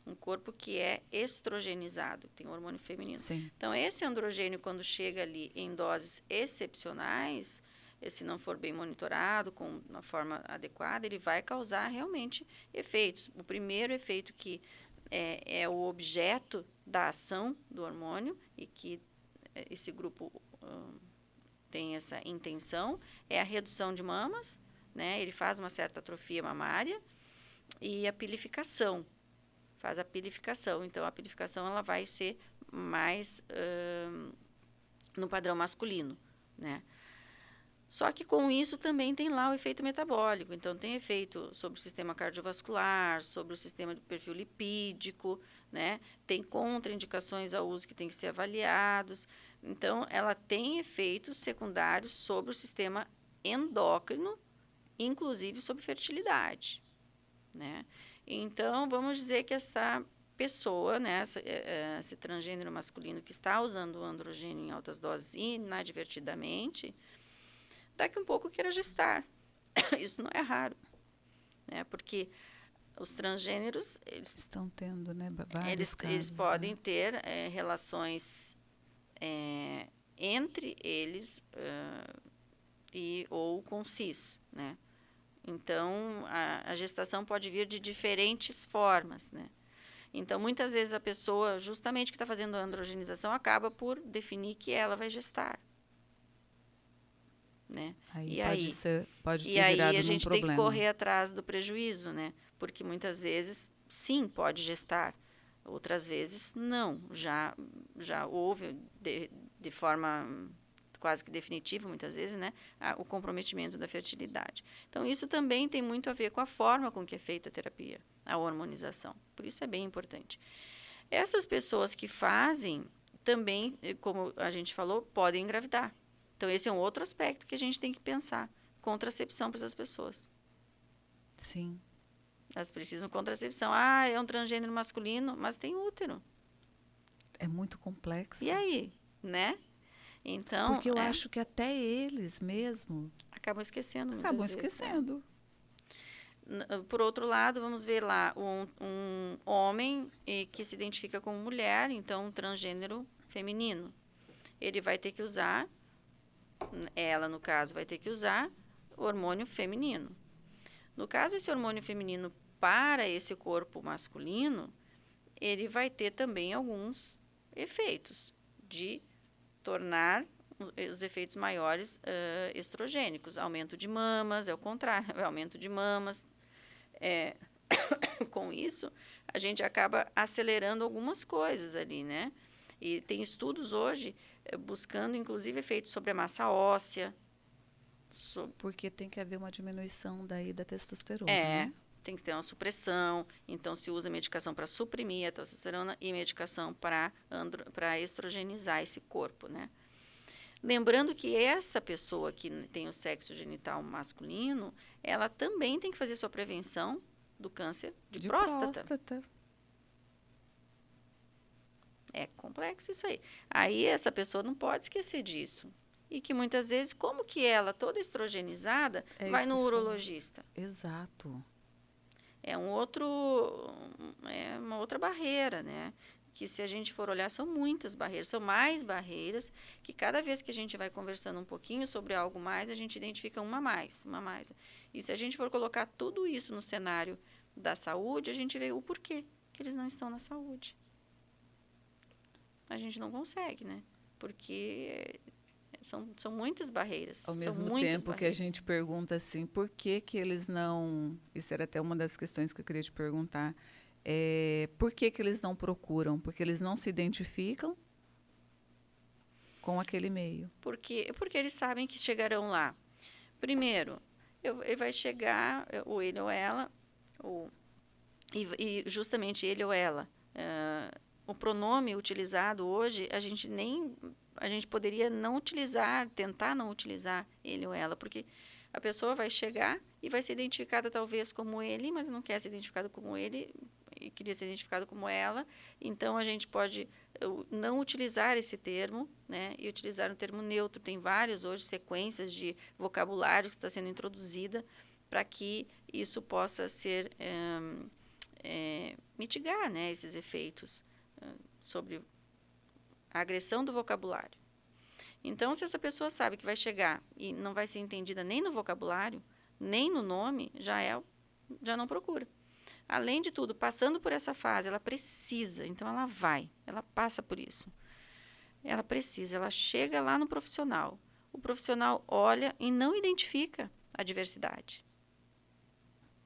Um corpo que é estrogenizado, tem hormônio feminino. Sim. Então, esse androgênio, quando chega ali em doses excepcionais, se não for bem monitorado, com uma forma adequada, ele vai causar realmente efeitos. O primeiro efeito que é o objeto da ação do hormônio e que esse grupo tem essa intenção é a redução de mamas, né? Ele faz uma certa atrofia mamária e a pilificação. Faz a pilificação. Então, a pilificação ela vai ser mais no padrão masculino, né? Só que com isso também tem lá o efeito metabólico. Então, tem efeito sobre o sistema cardiovascular, sobre o sistema de perfil lipídico, né? Tem contraindicações ao uso que tem que ser avaliados. Então, ela tem efeitos secundários sobre o sistema endócrino, inclusive sobre fertilidade, né? Então, vamos dizer que essa pessoa, né, esse transgênero masculino que está usando o androgênio em altas doses inadvertidamente, daqui um pouco queira gestar. Isso não é raro, né? Porque os transgêneros, Estão tendo, né, vários eles casos, podem né? ter relações entre eles ou com cis, né? Então, a gestação pode vir de diferentes formas, né? Então, muitas vezes a pessoa, justamente que está fazendo a androgenização, acaba por definir que ela vai gestar, né? Aí E aí, pode E ter aí a virado num gente tem que problema. correr atrás do prejuízo, né? Porque muitas vezes, sim, pode gestar. Outras vezes, não. Já houve, de forma quase que definitiva, muitas vezes, né? O comprometimento da fertilidade. Então, isso também tem muito a ver com a forma com que é feita a terapia, a hormonização. Por isso é bem importante. Essas pessoas que fazem, também, como a gente falou, podem engravidar. Então, esse é um outro aspecto que a gente tem que pensar. Contracepção para essas pessoas. Sim. Elas precisam de contracepção. Ah, é um transgênero masculino, mas tem útero. É muito E complexo. aí, né? Então, Porque eu acho que até eles mesmo acabam esquecendo muitas acabam vezes. esquecendo. Por outro lado, vamos ver lá um homem que se identifica como mulher, então um transgênero feminino. Ele vai ter que usar, ela no caso, vai ter que usar hormônio feminino. No caso, esse hormônio feminino para esse corpo masculino, ele vai ter também alguns efeitos de tornar os efeitos maiores estrogênicos. Aumento de mamas, é o contrário, é aumento de mamas. Com isso, a gente acaba acelerando algumas coisas ali, né? E tem estudos hoje buscando, inclusive, efeitos sobre a massa óssea. Porque tem que haver uma diminuição daí da testosterona, né? Tem que ter uma supressão. Então, se usa medicação para suprimir a testosterona e medicação para estrogenizar esse corpo, né? Lembrando que essa pessoa que tem o sexo genital masculino, ela também tem que fazer sua prevenção do câncer de próstata. É complexo isso aí. Aí essa pessoa não pode esquecer disso. E que muitas vezes, como que ela, toda estrogenizada, vai no urologista? Exato. É uma outra barreira, né? Que se a gente for olhar, são muitas barreiras, são mais barreiras, que cada vez que a gente vai conversando um pouquinho sobre algo mais, a gente identifica uma mais. E se a gente for colocar tudo isso no cenário da saúde, a gente vê o porquê que eles não estão na saúde. A gente não consegue, né? Porque são muitas barreiras. Ao mesmo tempo que a gente pergunta assim, por que que eles não... Isso era até uma das questões que eu queria te perguntar. Por que que eles não procuram? Porque eles não se identificam com aquele meio. Porque eles sabem que chegarão lá. Primeiro, ele vai chegar, ou ele ou ela, e justamente ele ou ela. O pronome utilizado hoje, a gente poderia não utilizar, tentar não utilizar ele ou ela, porque a pessoa vai chegar e vai ser identificada talvez como ele, mas não quer ser identificada como ele e queria ser identificado como ela. Então, a gente pode não utilizar esse termo, né, e utilizar um termo neutro. Tem várias hoje sequências de vocabulário que está sendo introduzida para que isso possa ser mitigar, né, esses efeitos sobre a agressão do vocabulário. Então, se essa pessoa sabe que vai chegar e não vai ser entendida nem no vocabulário, nem no nome, já não procura. Além de tudo, passando por essa fase, ela precisa, então ela passa por isso. Ela precisa, ela chega lá no profissional. O profissional olha e não identifica a diversidade.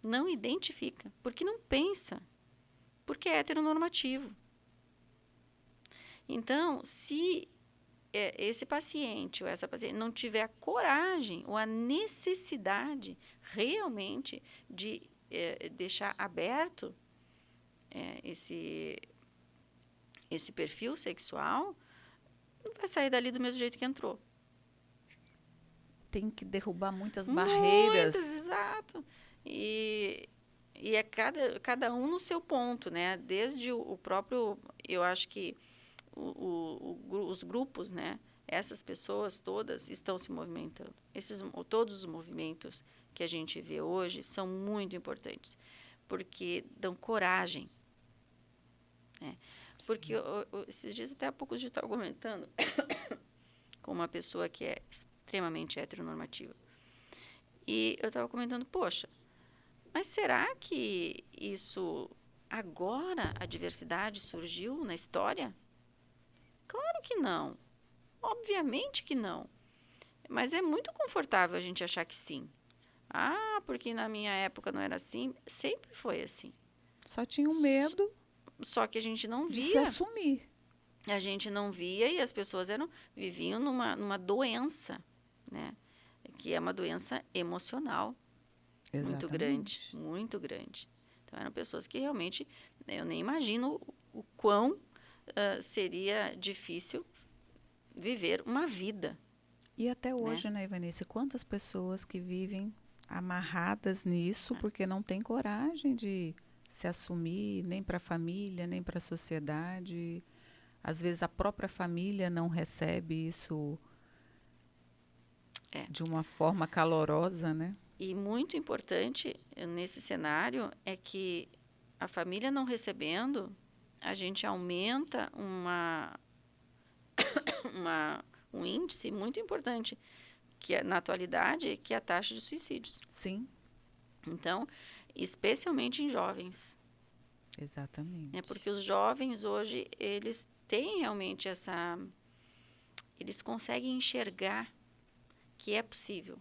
Não identifica, porque não pensa, porque é heteronormativo. Então, se esse paciente ou essa paciente não tiver a coragem ou a necessidade realmente de deixar aberto esse perfil sexual, vai sair dali do mesmo jeito que entrou. Tem que derrubar muitas barreiras. Muitas, exato. E é cada um no seu ponto, né? Desde o próprio, eu acho que os grupos, né? Essas pessoas todas estão se movimentando. Todos os movimentos que a gente vê hoje são muito importantes, porque dão coragem. Né? Porque esses dias, até há poucos dias, eu estava comentando com uma pessoa que é extremamente heteronormativa. E eu estava comentando, poxa, mas será que isso, agora a diversidade surgiu na história? Claro que não. Obviamente que não. Mas é muito confortável a gente achar que sim. Ah, porque na minha época não era assim. Sempre foi assim. Só tinha um medo. Só que a gente não via. De se assumir. A gente não via e as pessoas viviam numa doença, né? Que é uma doença emocional. Exatamente. Muito grande, muito grande. Então, eram pessoas que realmente, eu nem imagino o quão seria difícil viver uma vida. E até hoje, né, Ivanice, quantas pessoas que vivem amarradas nisso porque não têm coragem de se assumir nem para a família, nem para a sociedade. Às vezes a própria família não recebe isso de uma forma calorosa, né? E muito importante nesse cenário é que a família não recebendo, a gente aumenta um índice muito importante, que é, na atualidade, que é a taxa de suicídios. Sim, Então, especialmente em jovens. exatamente. Porque os jovens hoje, eles têm realmente eles conseguem enxergar que é possível,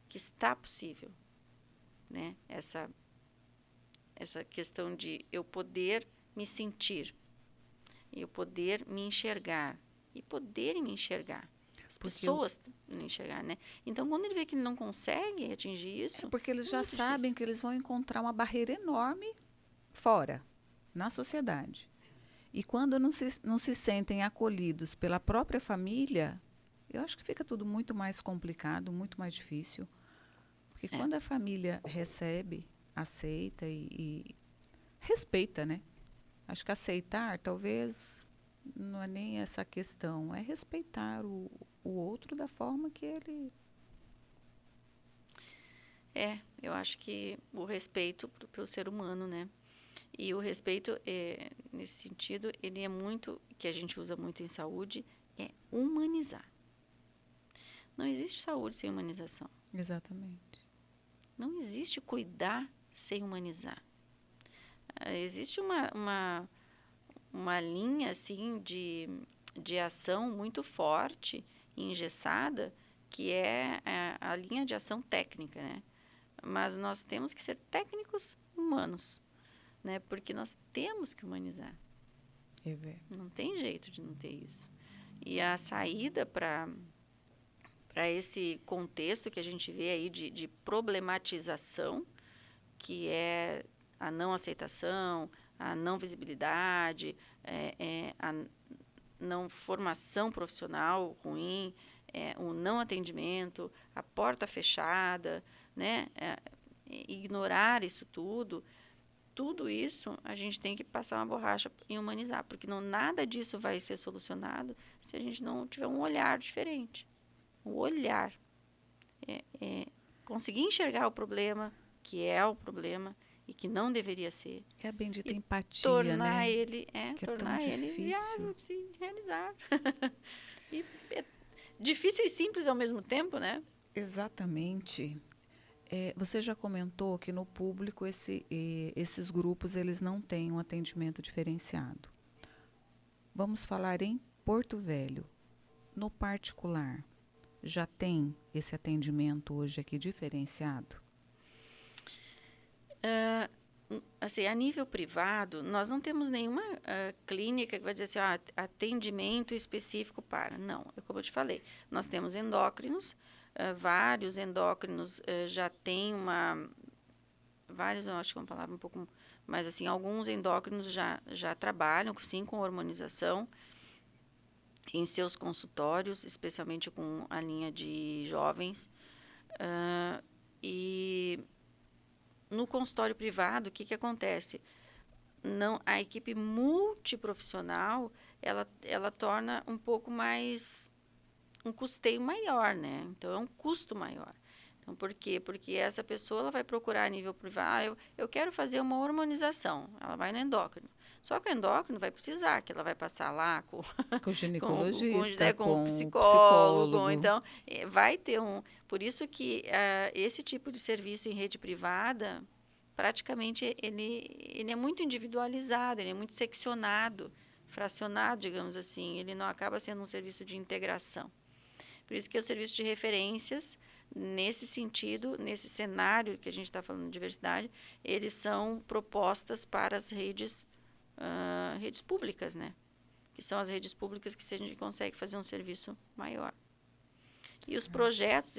que está possível, né? Essa questão de eu poder me sentir, eu poder me enxergar e poderem me enxergar. As pessoas me enxergar, né? Então, quando ele vê que ele não consegue atingir isso, porque eles é já muito sabem difícil. que eles vão encontrar uma barreira enorme fora, na sociedade. E quando não se sentem acolhidos pela própria família, eu acho que fica tudo muito mais complicado, muito mais difícil. Porque quando a família recebe, aceita e respeita, né? Acho que aceitar, talvez, não é nem essa questão, é respeitar o outro da forma que ele... Eu acho que o respeito pelo ser humano, né? E o respeito, nesse sentido, ele é muito, que a gente usa muito em saúde, é humanizar. Não existe saúde sem humanização. Exatamente. Não existe cuidar sem humanizar. Existe uma linha, assim, de ação muito forte e engessada, que é a linha de ação técnica, né? Mas nós temos que ser técnicos humanos, né? Porque nós temos que humanizar. É ver. Não tem jeito de não ter isso. E a saída para esse contexto que a gente vê aí de problematização, que é a não aceitação, a não visibilidade, a não formação profissional ruim, o não atendimento, a porta fechada, né? Ignorar isso tudo. Tudo isso a gente tem que passar uma borracha e humanizar, porque nada disso vai ser solucionado se a gente não tiver um olhar diferente. O olhar. Conseguir enxergar o problema, que é o problema e que não deveria ser. É a bendita E empatia, tornar né? ele, Que é tão viável difícil. de se realizar. E é difícil e simples ao mesmo tempo, né? Exatamente. Você já comentou que no público esses grupos eles não têm um atendimento diferenciado. Vamos falar em Porto Velho. No particular, já tem esse atendimento hoje aqui diferenciado? Assim, a nível privado, nós não temos nenhuma clínica que vai dizer assim, atendimento específico para. Não, é como eu te falei, nós temos endócrinos, vários endócrinos já têm vários, eu acho que é uma palavra um pouco, mas assim, alguns endócrinos já trabalham, sim, com hormonização em seus consultórios, especialmente com a linha de jovens. E no consultório privado, o que acontece? Não, a equipe multiprofissional, ela torna um pouco mais, um custeio maior, né? Então, é um custo maior. Então, por quê? Porque essa pessoa ela vai procurar a nível privado, eu quero fazer uma hormonização, ela vai no endócrino. Só que o endócrino vai precisar, que ela vai passar lá com, Com o com ginecologista, o com o psicólogo. psicólogo. Então, vai ter Por isso que esse tipo de serviço em rede privada, praticamente, ele é muito individualizado, ele é muito seccionado, fracionado, digamos assim. Ele não acaba sendo um serviço de integração. Por isso que o serviço de referências, nesse sentido, nesse cenário que a gente está falando de diversidade, eles são propostas para as redes públicas, né? Que são as redes públicas que a gente consegue fazer um serviço maior. E os projetos,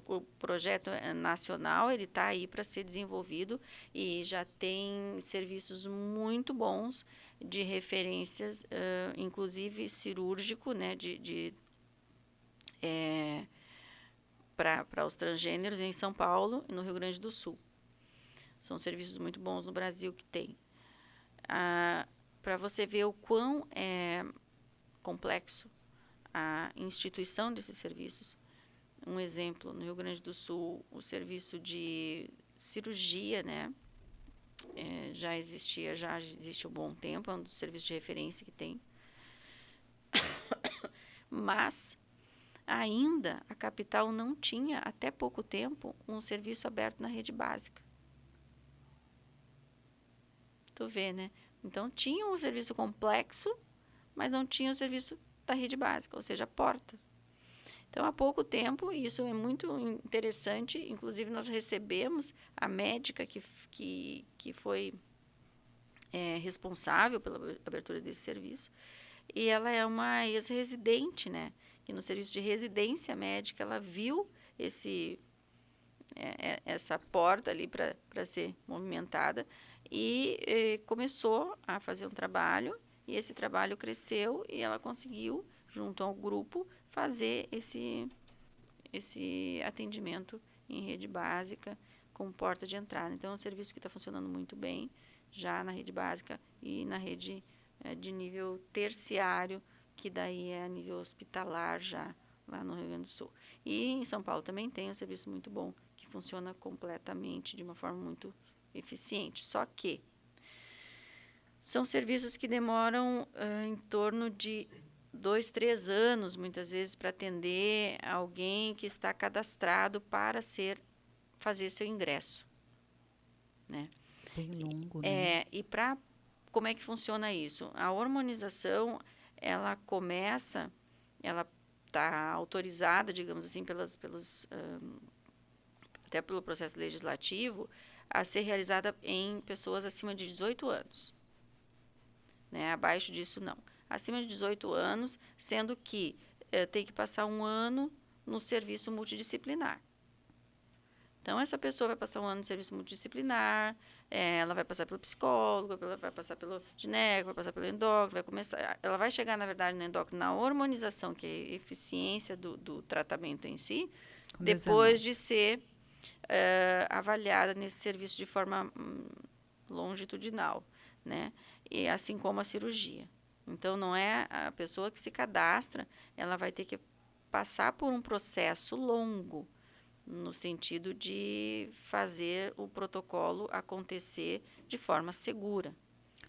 o projeto nacional, ele está aí para ser desenvolvido e já tem serviços muito bons de referências, inclusive cirúrgico, né, para os transgêneros em São Paulo e no Rio Grande do Sul. São serviços muito bons no Brasil que tem. para você ver o quão é complexo a instituição desses serviços. Um exemplo, no Rio Grande do Sul, o serviço de cirurgia, né, já existe há um bom tempo, é um dos serviços de referência que tem. Mas ainda a capital não tinha, até pouco tempo, um serviço aberto na rede básica. Tu vê, né? Então, tinha um serviço complexo, mas não tinha o serviço da rede básica, ou seja, a porta. Então, há pouco tempo, e isso é muito interessante, inclusive nós recebemos a médica que foi responsável pela abertura desse serviço, e ela é uma ex-residente, né? E no serviço de residência médica, ela viu essa porta ali para ser movimentada e começou a fazer um trabalho, e esse trabalho cresceu e ela conseguiu, junto ao grupo, fazer esse atendimento em rede básica com porta de entrada. Então, é um serviço que está funcionando muito bem, já na rede básica e na rede de nível terciário, que daí é a nível hospitalar já lá no Rio Grande do Sul. E em São Paulo também tem um serviço muito bom, que funciona completamente de uma forma muito eficiente. Só que são serviços que demoram em torno de 2, 3 anos, muitas vezes, para atender alguém que está cadastrado para fazer seu ingresso, né? Bem longo, né? Como é que funciona isso? A hormonização, ela está autorizada, digamos assim, até pelo processo legislativo, a ser realizada em pessoas acima de 18 anos. Né? Abaixo disso, não. Acima de 18 anos, sendo que tem que passar 1 ano no serviço multidisciplinar. Então, essa pessoa vai passar 1 ano no serviço multidisciplinar, ela vai passar pelo psicólogo, vai passar pelo gineco, vai passar pelo endócrino, ela vai chegar, na verdade, no endócrino, na hormonização, que é a eficiência do tratamento em si, depois de ser avaliada nesse serviço de forma longitudinal, né? E assim como a cirurgia. Então, não é a pessoa que se cadastra, ela vai ter que passar por um processo longo, no sentido de fazer o protocolo acontecer de forma segura.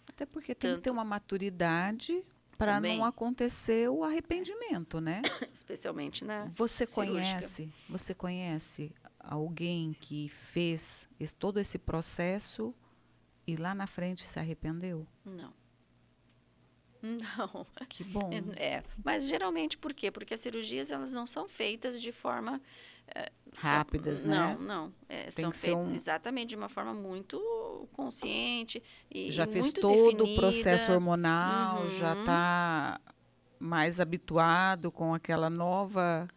Até porque tem que ter uma maturidade para não acontecer o arrependimento, né? Especialmente na cirúrgica. Você conhece alguém que fez todo esse processo e lá na frente se arrependeu? Não. Não. Que bom. Mas geralmente por quê? Porque as cirurgias elas não são feitas de forma rápidas, né? Não. São feitas exatamente de uma forma muito consciente e já fez muito todo definida. O processo hormonal, já está mais habituado com aquela nova...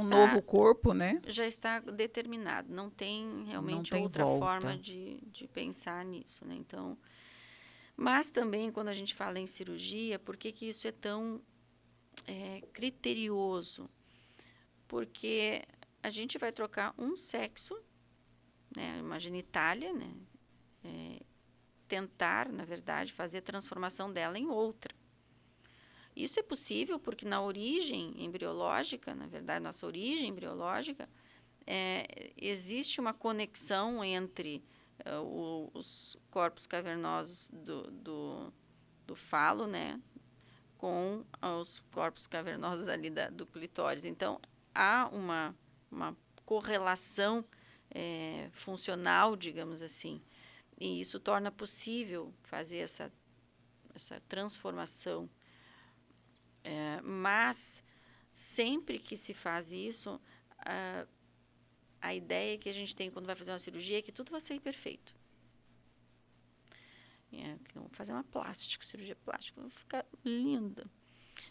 novo corpo, né? Já está determinado. Não tem realmente outra forma de pensar nisso, né? Então... Mas também, quando a gente fala em cirurgia, por que isso é tão criterioso? Porque a gente vai trocar um sexo, né, uma genitália, né, tentar, na verdade, fazer a transformação dela em outra. Isso é possível porque na origem embriológica, na verdade, nossa origem embriológica, existe uma conexão entre os corpos cavernosos do falo, né, com os corpos cavernosos ali do clitóris. Então, há uma correlação funcional, digamos assim, e isso torna possível fazer essa transformação. Mas, sempre que se faz isso, a ideia que a gente tem quando vai fazer uma cirurgia é que tudo vai ser perfeito. Vamos fazer uma plástica, cirurgia plástica, vai ficar linda.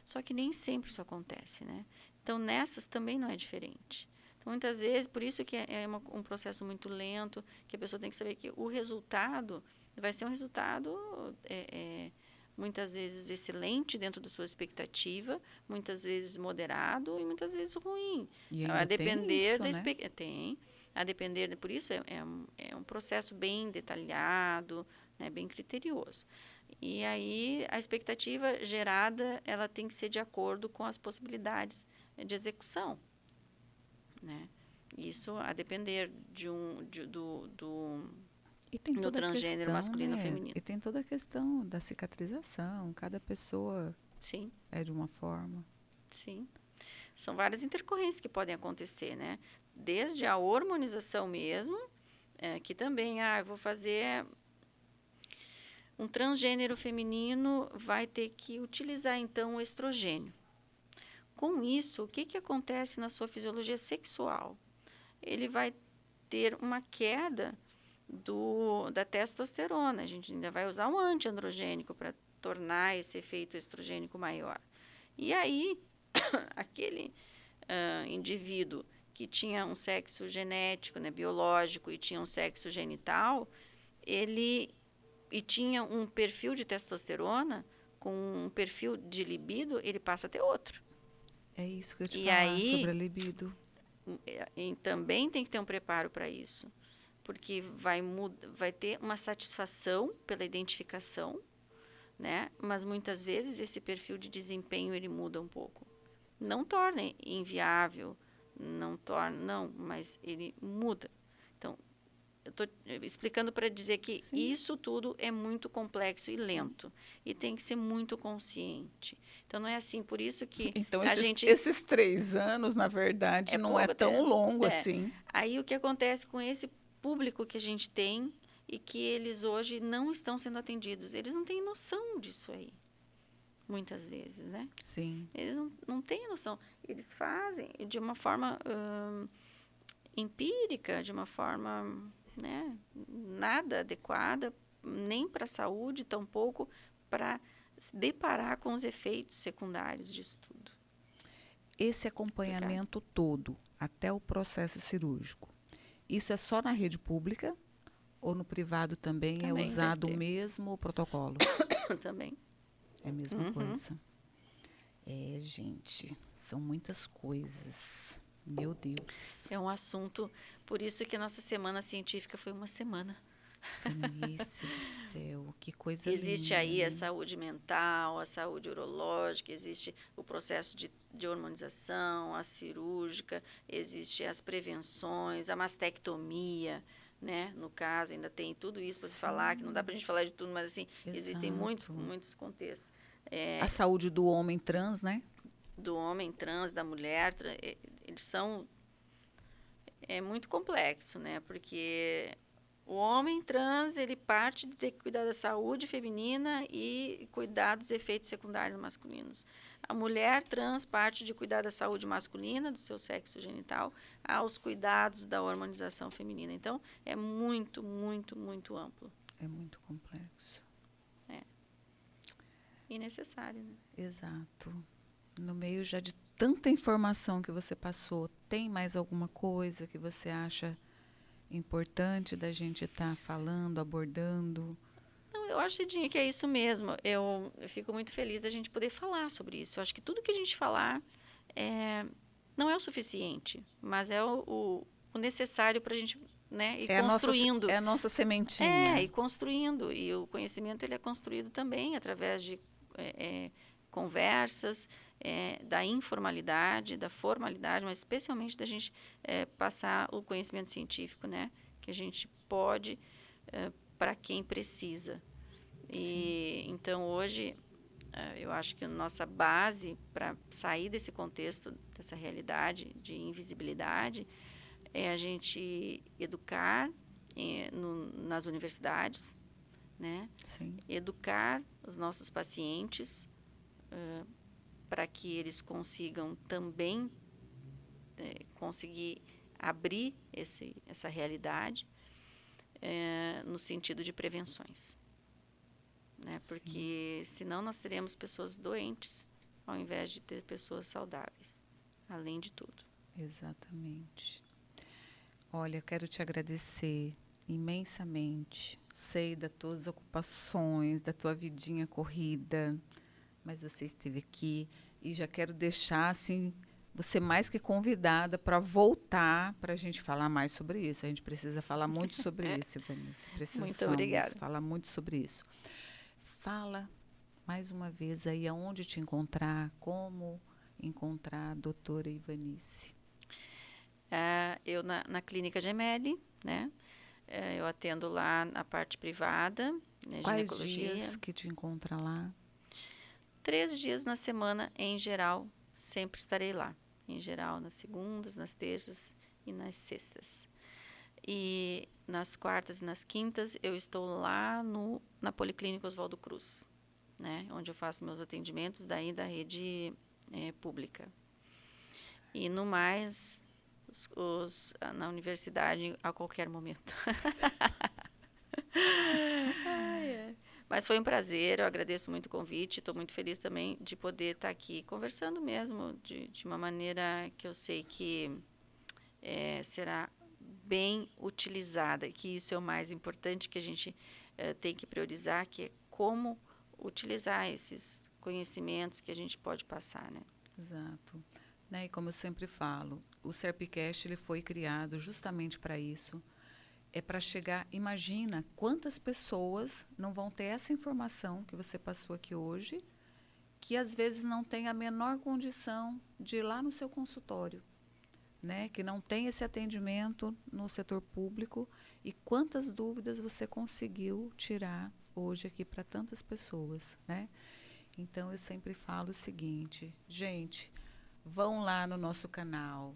Só que nem sempre isso acontece, né? Então, nessas também não é diferente. Então, muitas vezes, por isso que é um processo muito lento, que a pessoa tem que saber que o resultado vai ser um resultado, muitas vezes, excelente dentro da sua expectativa, muitas vezes moderado e muitas vezes ruim. E ainda a depender da expectativa. A depender, por isso é um processo bem detalhado, né? Bem criterioso. E aí a expectativa gerada, ela tem que ser de acordo com as possibilidades de execução, né? Isso a depender E tem no toda a transgênero questão, masculino ou né? feminino. E tem toda a questão da cicatrização. Cada pessoa Sim, é de uma forma. sim. São várias intercorrências que podem acontecer, né? Desde a hormonização mesmo, que também, eu vou fazer um transgênero feminino, vai ter que utilizar então o estrogênio. Com isso, o que acontece na sua fisiologia sexual? Ele vai ter uma queda da testosterona. A gente ainda vai usar um antiandrogênico para tornar esse efeito estrogênico maior. E aí, aquele indivíduo que tinha um sexo genético, né, biológico, e tinha um sexo genital, ele tinha um perfil de testosterona com um perfil de libido, ele passa a ter outro. É isso que eu ia te E falar sobre aí, a libido. e também tem que ter um preparo para isso, porque vai ter uma satisfação pela identificação, né? Mas muitas vezes esse perfil de desempenho ele muda um pouco. Não torna inviável, não, mas ele muda. Então, eu estou explicando para dizer que Sim. isso tudo é muito complexo e lento. E tem que ser muito consciente. Então, não é assim. Por isso que Então, a gente... esses 3 anos, na verdade, É não é pouco tão tempo. longo assim. Aí, o que acontece com esse público que a gente tem e que eles hoje não estão sendo atendidos? Eles não têm noção disso aí, muitas vezes, né? Sim. Eles não têm noção. Eles fazem de uma forma empírica, de uma forma, né, nada adequada, nem para a saúde, tampouco para se deparar com os efeitos secundários disso tudo. Esse acompanhamento todo, até o processo cirúrgico, isso é só na rede pública ou no privado também é Também usado o deve mesmo protocolo? ter. Também. É a mesma coisa. É, gente, são muitas coisas. Meu Deus. É um assunto, por isso que a nossa semana científica foi uma semana. Canice do céu, que coisa Existe linda, aí a né? saúde mental, a saúde urológica, existe o processo de hormonização, a cirúrgica, existe as prevenções, a mastectomia, né? No caso, ainda tem tudo isso para se falar, que não dá para a gente falar de tudo, mas assim, existem muitos, Exato. muitos contextos. A saúde do homem trans, né? Do homem trans, da mulher, eles são... É muito complexo, né? Porque o homem trans, ele parte de ter que cuidar da saúde feminina e cuidar dos efeitos secundários masculinos. A mulher trans parte de cuidar da saúde masculina, do seu sexo genital, aos cuidados da hormonização feminina. Então, é muito, muito, muito amplo. É muito complexo. E necessário, né? Exato. No meio já de tanta informação que você passou, tem mais alguma coisa que você acha importante da gente estar falando, abordando? Não, eu acho, Cidinha, que é isso mesmo. Eu fico muito feliz da gente poder falar sobre isso. Eu acho que tudo que a gente falar não é o suficiente, mas é o necessário para a gente, né, ir construindo. É a nossa sementinha. E construindo. E o conhecimento ele é construído também através de conversas, da informalidade, da formalidade, mas especialmente da gente passar o conhecimento científico, né, que a gente pode para quem precisa. E então hoje eu acho que a nossa base para sair desse contexto, dessa realidade de invisibilidade, é a gente educar nas universidades, né? Sim. Educar os nossos pacientes para que eles consigam também conseguir abrir essa realidade no sentido de prevenções. Né? Porque senão nós teremos pessoas doentes ao invés de ter pessoas saudáveis, além de tudo. Exatamente. Olha, eu quero te agradecer imensamente. Sei das tuas ocupações, da tua vidinha corrida, mas você esteve aqui e já quero deixar assim você mais que convidada para voltar para a gente falar mais sobre isso. A gente precisa falar muito sobre isso, Ivanice. Muito Precisamos obrigada. falar muito sobre isso. Fala mais uma vez aí aonde te encontrar, como encontrar a doutora Ivanice. Eu na Clínica Gemelli, né? Eu atendo lá na parte privada, né, Quais ginecologia. dias que te encontra lá? 3 dias na semana, em geral, sempre estarei lá. Em geral, nas segundas, nas terças e nas sextas. E nas quartas e nas quintas, eu estou lá na Policlínica Oswaldo Cruz, né? Onde eu faço meus atendimentos daí da rede pública. E no mais, na universidade a qualquer momento. Mas foi um prazer, eu agradeço muito o convite, estou muito feliz também de poder estar aqui conversando mesmo, de uma maneira que eu sei que será bem utilizada, que isso é o mais importante que a gente tem que priorizar, que é como utilizar esses conhecimentos que a gente pode passar, né? Exato. Né? E como eu sempre falo, o Serpcast ele foi criado justamente para isso. É para chegar, imagina quantas pessoas não vão ter essa informação que você passou aqui hoje, que às vezes não tem a menor condição de ir lá no seu consultório, né? Que não tem esse atendimento no setor público, e quantas dúvidas você conseguiu tirar hoje aqui para tantas pessoas, né? Então eu sempre falo o seguinte, gente, vão lá no nosso canal,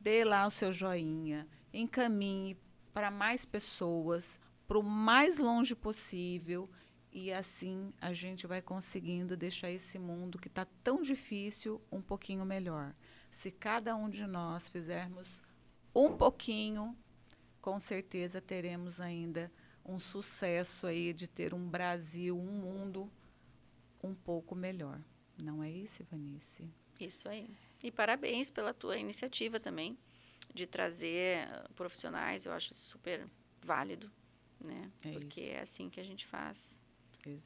dê lá o seu joinha, encaminhe para mais pessoas, para o mais longe possível, e assim a gente vai conseguindo deixar esse mundo que está tão difícil um pouquinho melhor. Se cada um de nós fizermos um pouquinho, com certeza teremos ainda um sucesso aí de ter um Brasil, um mundo um pouco melhor. Não é isso, Ivanice? Isso aí. E parabéns pela tua iniciativa também de trazer profissionais, eu acho super válido, né? Porque é assim que a gente faz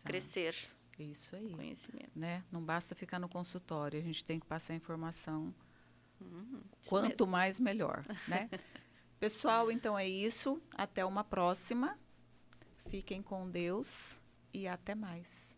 crescer isso aí, o conhecimento. Né? Não basta ficar no consultório, a gente tem que passar a informação. Quanto mesmo. Mais, melhor, né? Pessoal, então é isso. Até uma próxima. Fiquem com Deus e até mais.